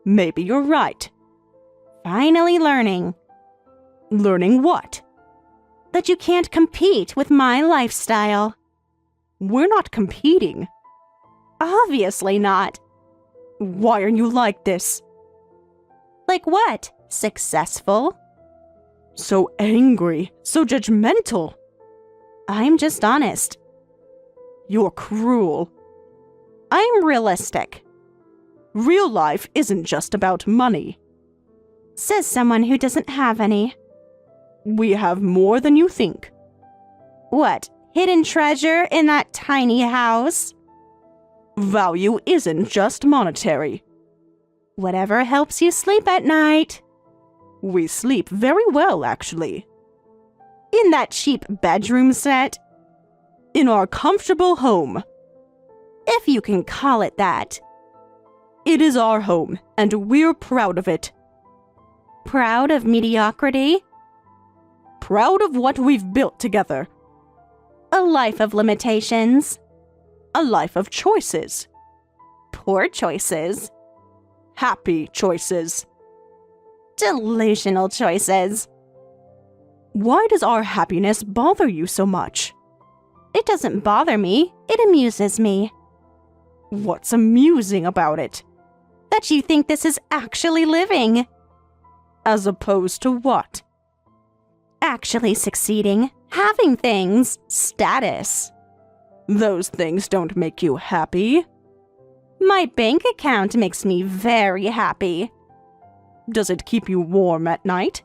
Maybe you're right. Finally learning. Learning what? That you can't compete with my lifestyle. We're not competing. Obviously not. Why are you like this? Like what? Successful? So angry, so judgmental. I'm just honest. You're cruel. I'm realistic. Real life isn't just about money. Says someone who doesn't have any. We have more than you think. What? Hidden treasure in that tiny house? Value isn't just monetary. Whatever helps you sleep at night. We sleep very well, actually. In that cheap bedroom set? In our comfortable home. If you can call it that. It is our home, and we're proud of it. Proud of mediocrity? Proud of what we've built together. A life of limitations. A life of choices. Poor choices. Happy choices. Delusional choices. Why does our happiness bother you so much? It doesn't bother me. It amuses me. What's amusing about it? That you think this is actually living. As opposed to what? Actually succeeding, having things, status. Those things don't make you happy. My bank account makes me very happy. Does it keep you warm at night?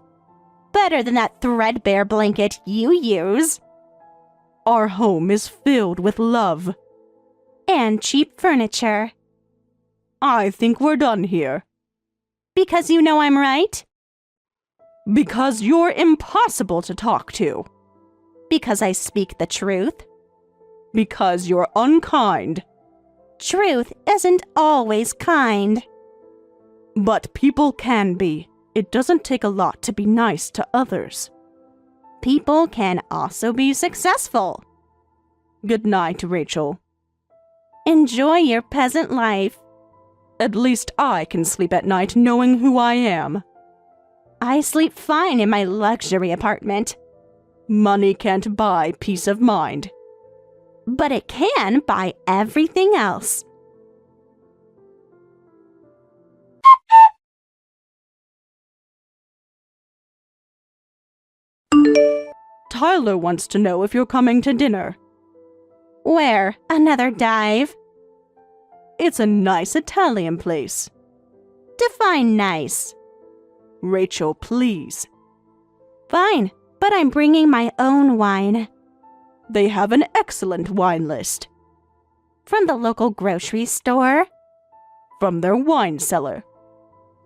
Better than that threadbare blanket you use. Our home is filled with love. And cheap furniture. I think we're done here. Because you know I'm right? Because you're impossible to talk to. Because I speak the truth. Because you're unkind. Truth isn't always kind. But people can be. It doesn't take a lot to be nice to others. People can also be successful. Good night, Rachel. Enjoy your peasant life. At least I can sleep at night knowing who I am. I sleep fine in my luxury apartment. Money can't buy peace of mind. But it can buy everything else. Tyler wants to know if you're coming to dinner. Where? Another dive? It's a nice Italian place. Define nice. Rachel, please. Fine, but I'm bringing my own wine. They have an excellent wine list. From the local grocery store? From their wine cellar.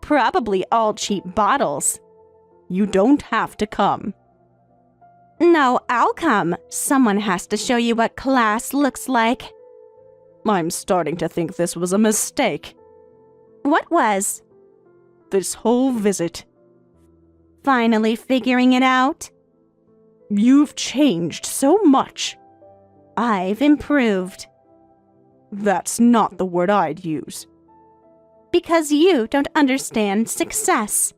Probably all cheap bottles. You don't have to come. No, I'll come. Someone has to show you what class looks like. I'm starting to think this was a mistake. What was? This whole visit. Finally figuring it out? You've changed so much. I've improved. That's not the word I'd use. Because you don't understand success.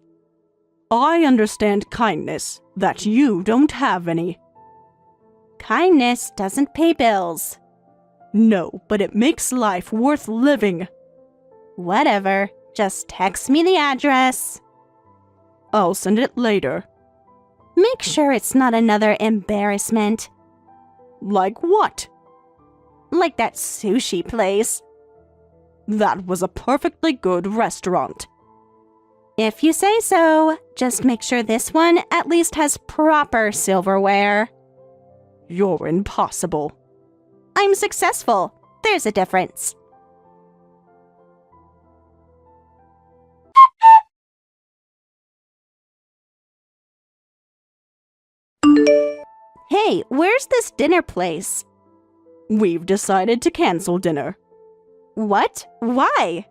I understand kindness, that you don't have any. Kindness doesn't pay bills. No, but it makes life worth living. Whatever, just text me the address. I'll send it later. Make sure it's not another embarrassment. Like what? Like that sushi place. That was a perfectly good restaurant. If you say so, just make sure this one at least has proper silverware. You're impossible. I'm successful. There's a difference. Hey, where's this dinner place? We've decided to cancel dinner. What? Why?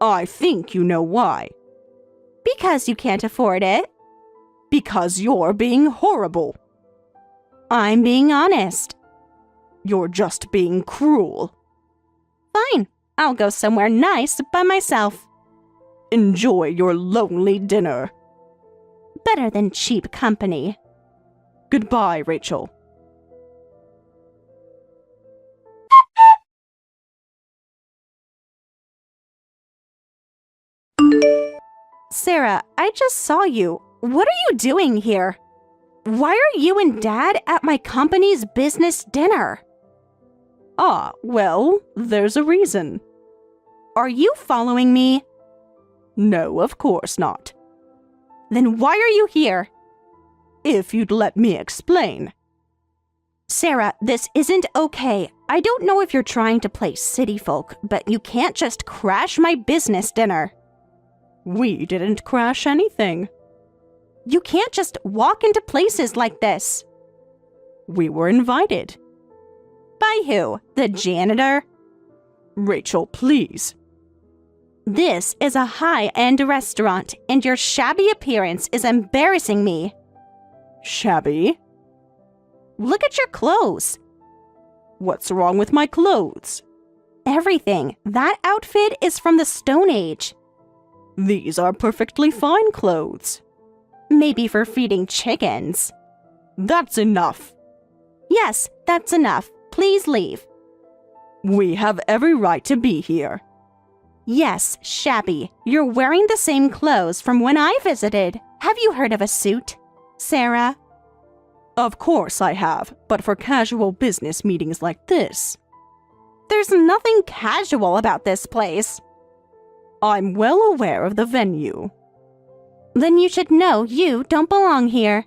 I think you know why. Because you can't afford it. Because you're being horrible. I'm being honest. You're just being cruel. Fine, I'll go somewhere nice by myself. Enjoy your lonely dinner. Better than cheap company. Goodbye, Rachel. Sarah, I just saw you. What are you doing here? Why are you and Dad at my company's business dinner? Ah, well, there's a reason. Are you following me? No, of course not. Then why are you here? If you'd let me explain. Sarah, this isn't okay. I don't know if you're trying to play city folk, but you can't just crash my business dinner. We didn't crash anything. You can't just walk into places like this. We were invited. By who? The janitor? Rachel, please. This is a high-end restaurant, and your shabby appearance is embarrassing me. Shabby? Look at your clothes. What's wrong with my clothes? Everything. That outfit is from the Stone Age. These are perfectly fine clothes. Maybe for feeding chickens. That's enough. Yes, that's enough. Please leave. We have every right to be here. Yes, shabby. You're wearing the same clothes from when I visited. Have you heard of a suit, Sarah? Of course I have, but for casual business meetings like this. There's nothing casual about this place. I'm well aware of the venue. Then you should know you don't belong here.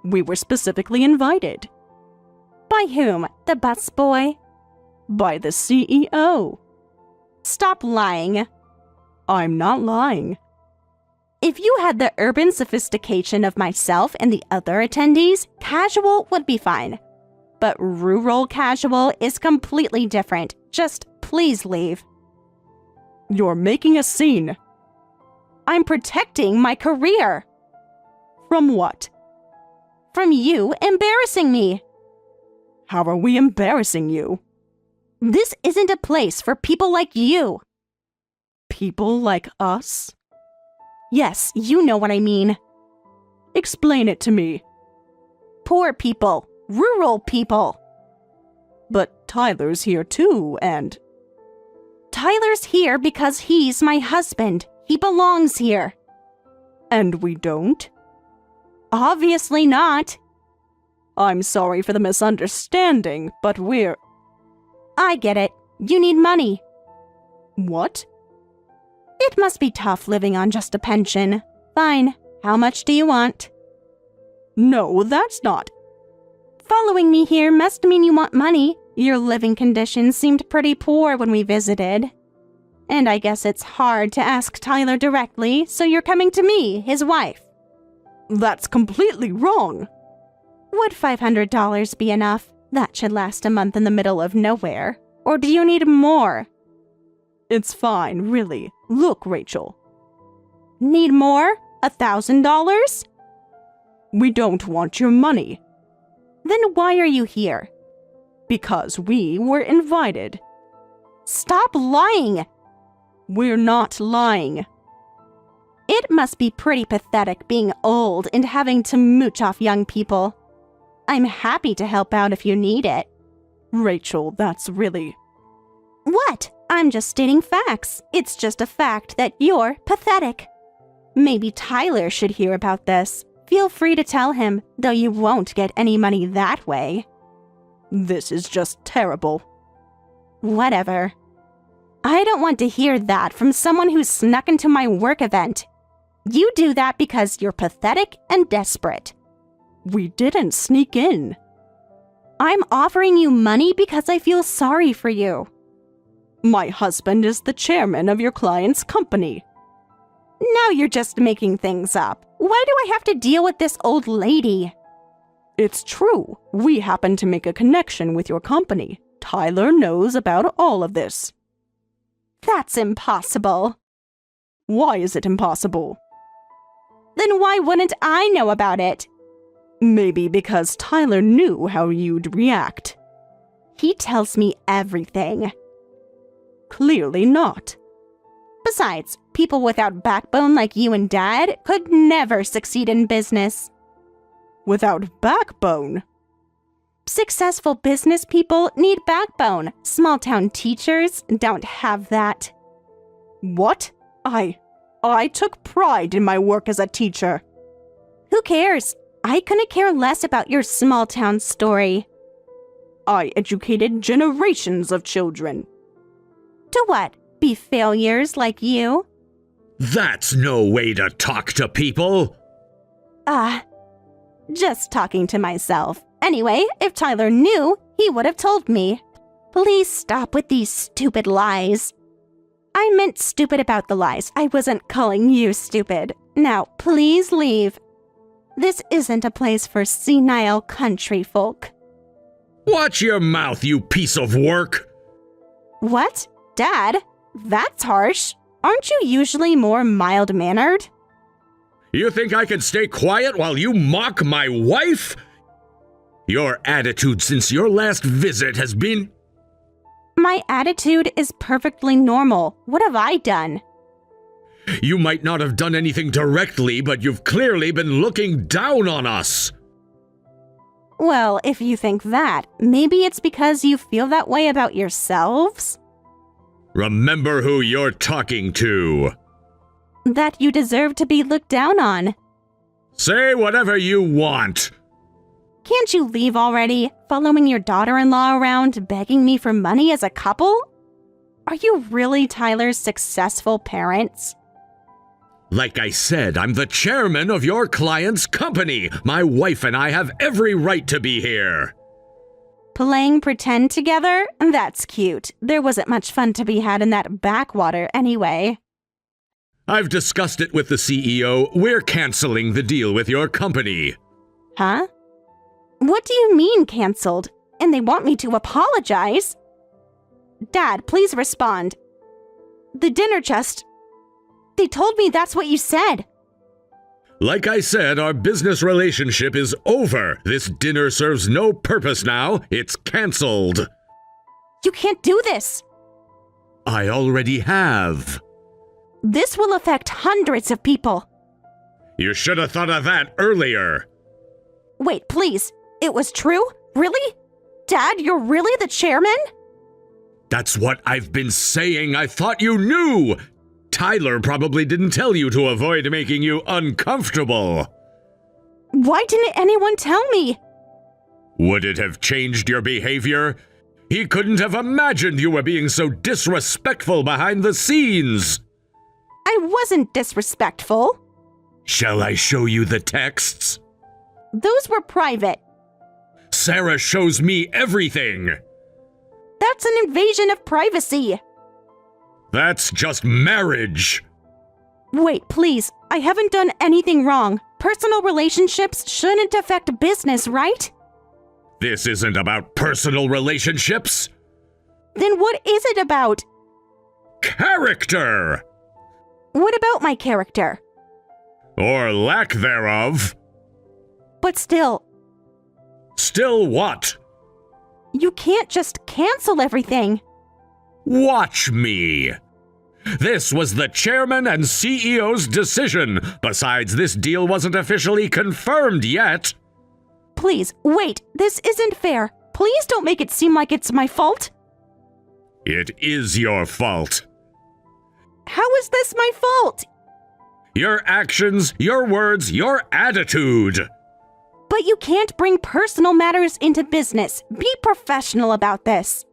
We were specifically invited. By whom? The busboy? By the CEO. Stop lying. I'm not lying. If you had the urban sophistication of myself and the other attendees, casual would be fine. But rural casual is completely different. Just please leave. You're making a scene. I'm protecting my career. From what? From you embarrassing me. How are we embarrassing you? This isn't a place for people like you. People like us? Yes, you know what I mean. Explain it to me. Poor people. Rural people. But Tyler's here too, and... Tyler's here because he's my husband. He belongs here. And we don't? Obviously not. I'm sorry for the misunderstanding, but we're... I get it. You need money. What? It must be tough living on just a pension. Fine. How much do you want? No, that's not... Following me here must mean you want money. Your living conditions seemed pretty poor when we visited. And I guess it's hard to ask Tyler directly, so you're coming to me, his wife. That's completely wrong. Would $500 be enough? That should last a month in the middle of nowhere. Or do you need more? It's fine, really. Look, Rachel. Need more? $1,000? We don't want your money. Then why are you here? Because we were invited. Stop lying! We're not lying. It must be pretty pathetic being old and having to mooch off young people. I'm happy to help out if you need it. Rachel, that's really... What? I'm just stating facts. It's just a fact that you're pathetic. Maybe Tyler should hear about this. Feel free to tell him, though you won't get any money that way. This is just terrible. Whatever. I don't want to hear that from someone who snuck into my work event. You do that because you're pathetic and desperate. We didn't sneak in. I'm offering you money because I feel sorry for you. My husband is the chairman of your client's company. Now you're just making things up. Why do I have to deal with this old lady? It's true. We happen to make a connection with your company. Tyler knows about all of this. That's impossible. Why is it impossible? Then why wouldn't I know about it? Maybe because Tyler knew how you'd react. He tells me everything. Clearly not. Besides, people without backbone like you and Dad could never succeed in business. Without backbone? Successful business people need backbone. Small-town teachers don't have that. What? I took pride in my work as a teacher. Who cares? I couldn't care less about your small-town story. I educated generations of children. To what? Be failures like you? That's no way to talk to people. Just talking to myself. Anyway, if Tyler knew, he would have told me. Please stop with these stupid lies. I meant stupid about the lies. I wasn't calling you stupid. Now, please leave. This isn't a place for senile country folk. Watch your mouth, you piece of work. What? Dad? That's harsh. Aren't you usually more mild-mannered? You think I can stay quiet while you mock my wife? Your attitude since your last visit has been... My attitude is perfectly normal. What have I done? You might not have done anything directly, but you've clearly been looking down on us. Well, if you think that, maybe it's because you feel that way about yourselves? Remember who you're talking to. That you deserve to be looked down on. Say whatever you want. Can't you leave already? Following your daughter-in-law around, begging me for money as a couple? Are you really Tyler's successful parents? Like I said, I'm the chairman of your client's company. My wife and I have every right to be here. Playing pretend together? That's cute. There wasn't much fun to be had in that backwater anyway. I've discussed it with the CEO. We're canceling the deal with your company. Huh? What do you mean canceled? And they want me to apologize? Dad, please respond. The dinner chest... They told me that's what you said. Like I said, our business relationship is over. This dinner serves no purpose now. It's canceled. You can't do this. I already have. This will affect hundreds of people. You should have thought of that earlier. Wait, please. It was true? Really? Dad, you're really the chairman? That's what I've been saying. I thought you knew. Tyler probably didn't tell you to avoid making you uncomfortable. Why didn't anyone tell me? Would it have changed your behavior? He couldn't have imagined you were being so disrespectful behind the scenes. I wasn't disrespectful. Shall I show you the texts? Those were private. Sarah shows me everything. That's an invasion of privacy. That's just marriage. Wait, please. I haven't done anything wrong. Personal relationships shouldn't affect business, right? This isn't about personal relationships. Then what is it about? Character! What about my character? Or lack thereof. But still, Still what? you can't just cancel everything. Watch me. This was the chairman and CEO's decision. Besides, this deal wasn't officially confirmed yet. Please, wait, this isn't fair. Please don't make it seem like it's my fault. It is your fault. How is this my fault? Your actions, your words, your attitude. But you can't bring personal matters into business. Be professional about this.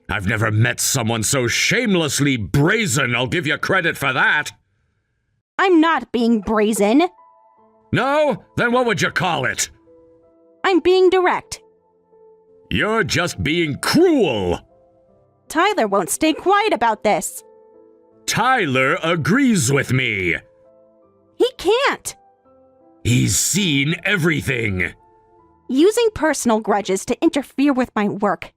I've never met someone so shamelessly brazen, I'll give you credit for that. I'm not being brazen. No? Then what would you call it? I'm being direct. You're just being cruel. Tyler won't stay quiet about this. Tyler agrees with me. He can't. He's seen everything. Using personal grudges to interfere with my work.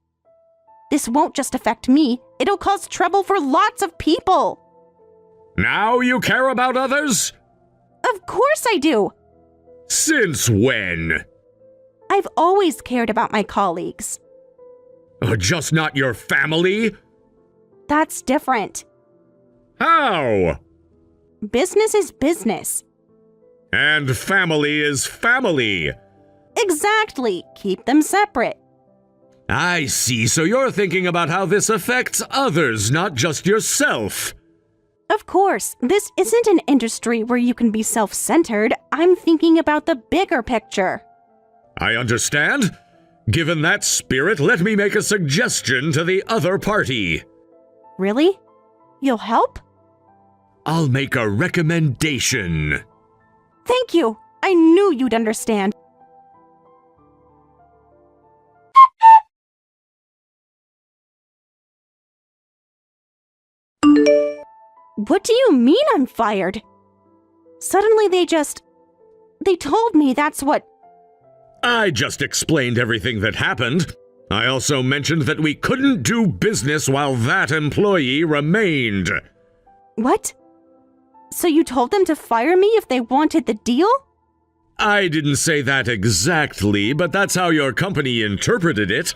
This won't just affect me, it'll cause trouble for lots of people. Now you care about others? Of course I do. Since when? I've always cared about my colleagues. Just not your family? That's different. How? Business is business. And family is family. Exactly. Keep them separate. I see, so you're thinking about how this affects others, not just yourself. Of course, this isn't an industry where you can be self-centered. I'm thinking about the bigger picture. I understand. Given that spirit, let me make a suggestion to the other party. Really? You'll help? I'll make a recommendation. Thank you. I knew you'd understand. What do you mean I'm fired? Suddenly they told me that's what... I just explained everything that happened. I also mentioned that we couldn't do business while that employee remained. What? So you told them to fire me if they wanted the deal? I didn't say that exactly, but that's how your company interpreted it.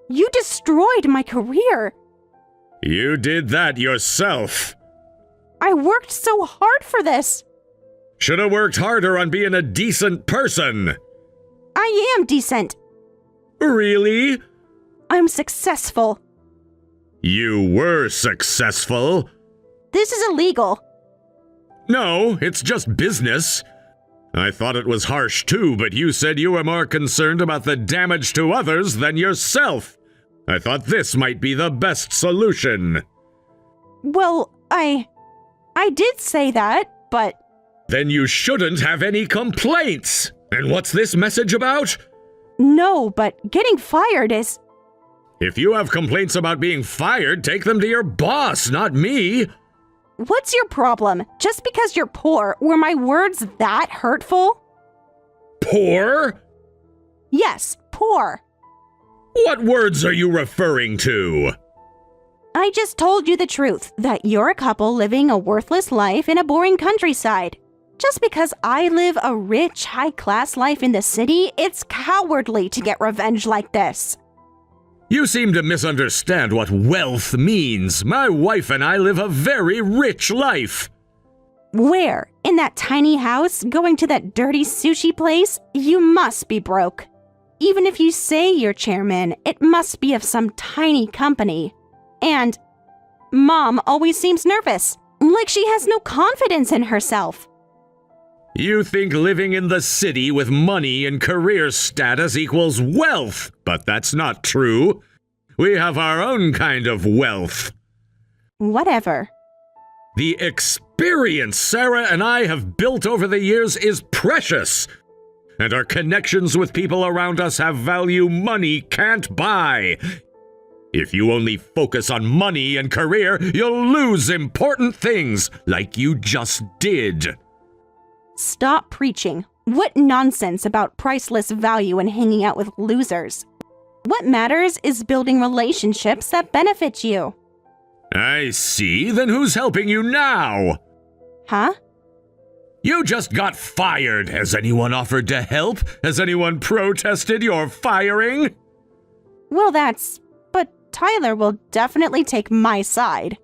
You destroyed my career. You did that yourself. I worked so hard for this. Should have worked harder on being a decent person. I am decent. Really? I'm successful. You were successful. This is illegal. No, it's just business. I thought it was harsh too, but you said you were more concerned about the damage to others than yourself. I thought this might be the best solution. Well, I did say that, but... Then you shouldn't have any complaints. And what's this message about? No, but getting fired is... If you have complaints about being fired, take them to your boss, not me. What's your problem? Just because you're poor, were my words that hurtful? Poor? Yes, poor. What words are you referring to? I just told you the truth, that you're a couple living a worthless life in a boring countryside. Just because I live a rich, high-class life in the city, it's cowardly to get revenge like this. You seem to misunderstand what wealth means. My wife and I live a very rich life. Where? In that tiny house? Going to that dirty sushi place? You must be broke. Even if you say you're chairman, it must be of some tiny company. And Mom always seems nervous, like she has no confidence in herself. You think living in the city with money and career status equals wealth, but that's not true. We have our own kind of wealth. Whatever. The experience Sarah and I have built over the years is precious, and our connections with people around us have value money can't buy. If you only focus on money and career, you'll lose important things like you just did. Stop preaching. What nonsense about priceless value and hanging out with losers. What matters is building relationships that benefit you. I see. Then who's helping you now? Huh? You just got fired. Has anyone offered to help? Has anyone protested your firing? Well, but Tyler will definitely take my side.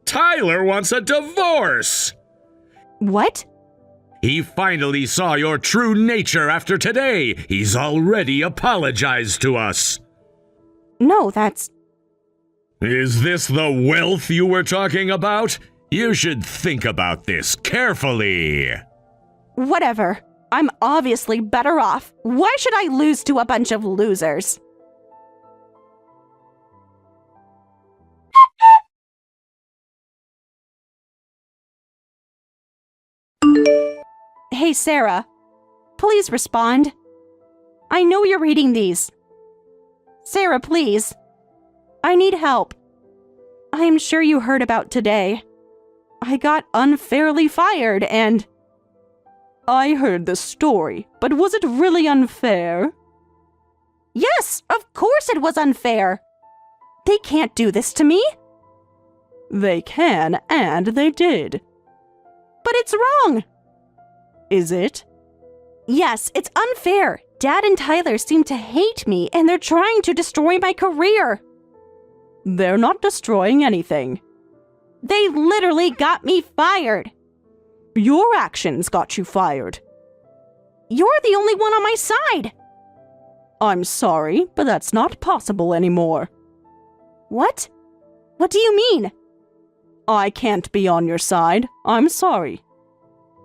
Tyler wants a divorce. What? He finally saw your true nature after today. He's already apologized to us. No, Is this the wealth you were talking about? You should think about this carefully. Whatever. I'm obviously better off. Why should I lose to a bunch of losers? Hey, Sarah. Please respond. I know you're reading these. Sarah, please. I need help. I'm sure you heard about today. I got unfairly fired and... I heard the story, but was it really unfair? Yes, of course it was unfair. They can't do this to me. They can, and they did. But it's wrong. Is it? Yes, it's unfair. Dad and Tyler seem to hate me, and they're trying to destroy my career. They're not destroying anything. They literally got me fired. Your actions got you fired. You're the only one on my side. I'm sorry, but that's not possible anymore. What? What do you mean? I can't be on your side. I'm sorry.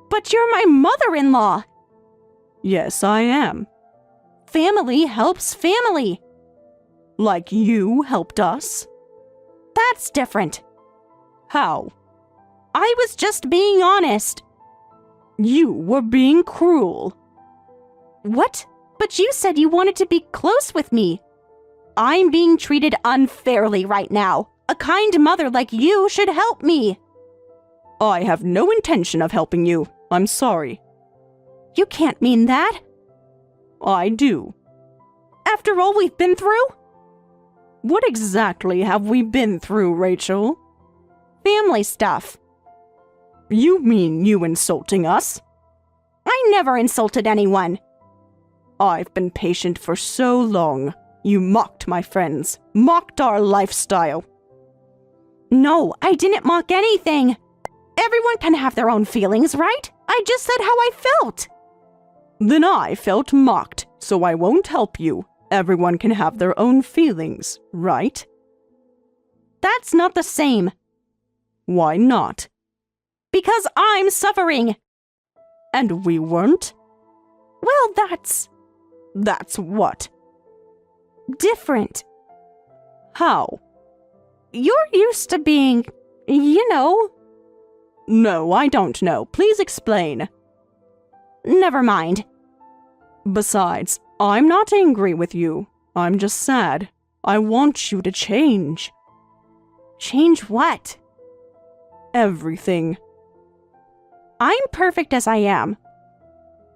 But you're my mother-in-law. Yes, I am. Family helps family. Like you helped us? That's different. How? I was just being honest. You were being cruel. What? But you said you wanted to be close with me. I'm being treated unfairly right now. A kind mother like you should help me. I have no intention of helping you. I'm sorry. You can't mean that. I do. After all we've been through? What exactly have we been through, Rachel? Family stuff. You mean you insulting us? I never insulted anyone. I've been patient for so long. You mocked my friends, mocked our lifestyle. No, I didn't mock anything. Everyone can have their own feelings, right? I just said how I felt. Then I felt mocked, so I won't help you. Everyone can have their own feelings, right? That's not the same. Why not? Because I'm suffering. And we weren't? Well, That's what? Different. How? You're used to being, No, I don't know. Please explain. Never mind. Besides, I'm not angry with you. I'm just sad. I want you to change. Change what? Everything. I'm perfect as I am.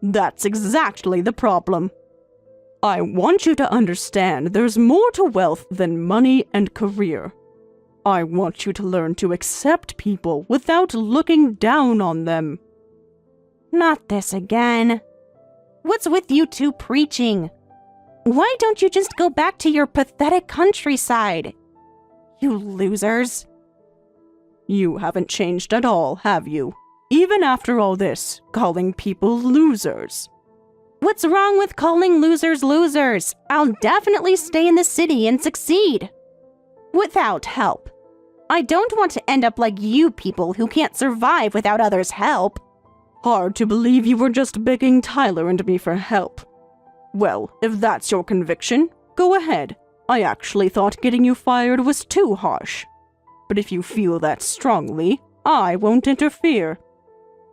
That's exactly the problem. I want you to understand there's more to wealth than money and career. I want you to learn to accept people without looking down on them. Not this again. What's with you two preaching? Why don't you just go back to your pathetic countryside? You losers. You haven't changed at all, have you? Even after all this, calling people losers. What's wrong with calling losers losers? I'll definitely stay in the city and succeed. Without help. I don't want to end up like you people who can't survive without others' help. Hard to believe you were just begging Tyler and me for help. Well, if that's your conviction, go ahead. I actually thought getting you fired was too harsh. But if you feel that strongly, I won't interfere.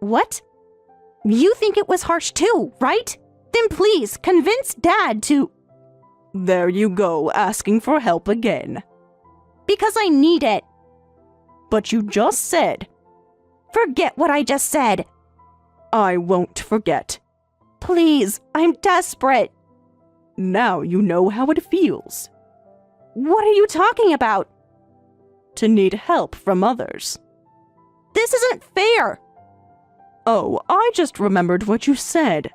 What? You think it was harsh too, right? Then please, convince Dad to... There you go, asking for help again. Because I need it. But you just said... Forget what I just said. I won't forget. Please, I'm desperate. Now you know how it feels. What are you talking about? To need help from others. This isn't fair. Oh, I just remembered what you said.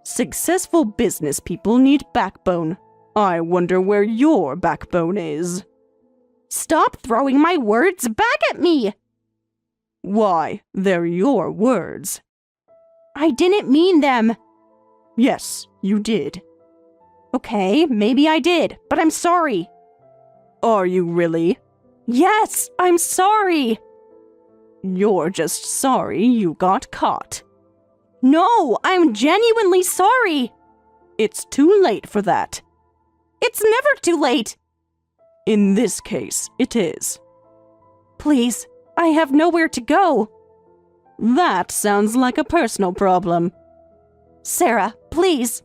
Successful business people need backbone. I wonder where your backbone is. Stop throwing my words back at me! Why, they're your words. I didn't mean them. Yes, you did. Okay, maybe I did, but I'm sorry. Are you really? Yes, I'm sorry. You're just sorry you got caught. No, I'm genuinely sorry. It's too late for that. It's never too late. In this case, it is. Please, I have nowhere to go. That sounds like a personal problem. Sarah, please.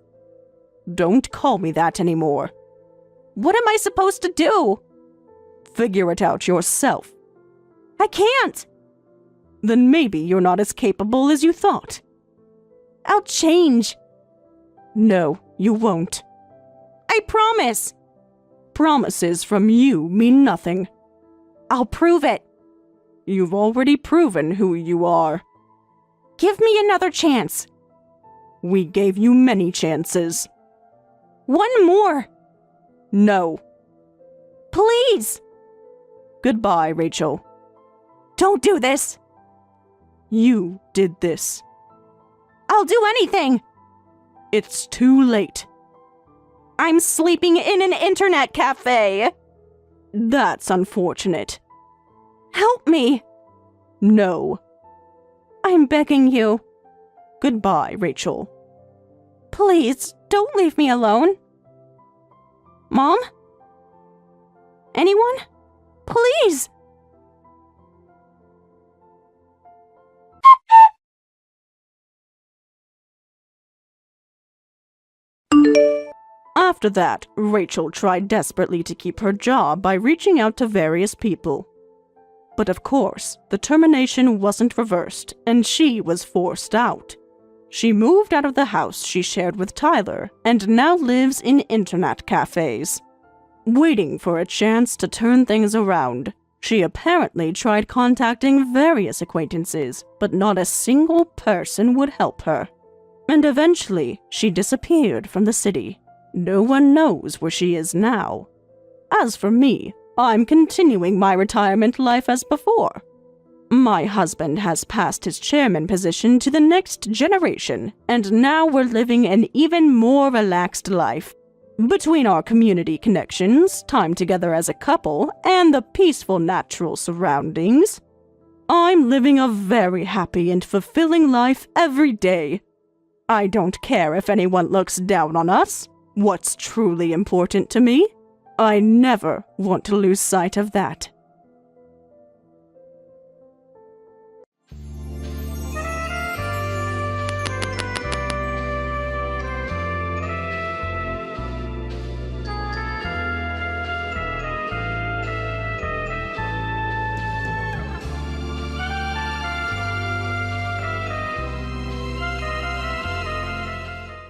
Don't call me that anymore. What am I supposed to do? Figure it out yourself. I can't. Then maybe you're not as capable as you thought. I'll change. No, you won't. I promise. Promises from you mean nothing. I'll prove it. You've already proven who you are. Give me another chance. We gave you many chances. One more. No. Please. Goodbye, Rachel. Don't do this. You did this. I'll do anything. It's too late. I'm sleeping in an internet cafe. That's unfortunate. Help me. No. I'm begging you. Goodbye, Rachel. Please, don't leave me alone. Mom? Anyone? Please! After that, Rachel tried desperately to keep her job by reaching out to various people. But of course, the termination wasn't reversed, and she was forced out. She moved out of the house she shared with Tyler, and now lives in internet cafes. Waiting for a chance to turn things around, she apparently tried contacting various acquaintances, but not a single person would help her. And eventually, she disappeared from the city. No one knows where she is now. As for me, I'm continuing my retirement life as before. My husband has passed his chairman position to the next generation, and now we're living an even more relaxed life. Between our community connections, time together as a couple, and the peaceful natural surroundings, I'm living a very happy and fulfilling life every day. I don't care if anyone looks down on us. What's truly important to me? I never want to lose sight of that.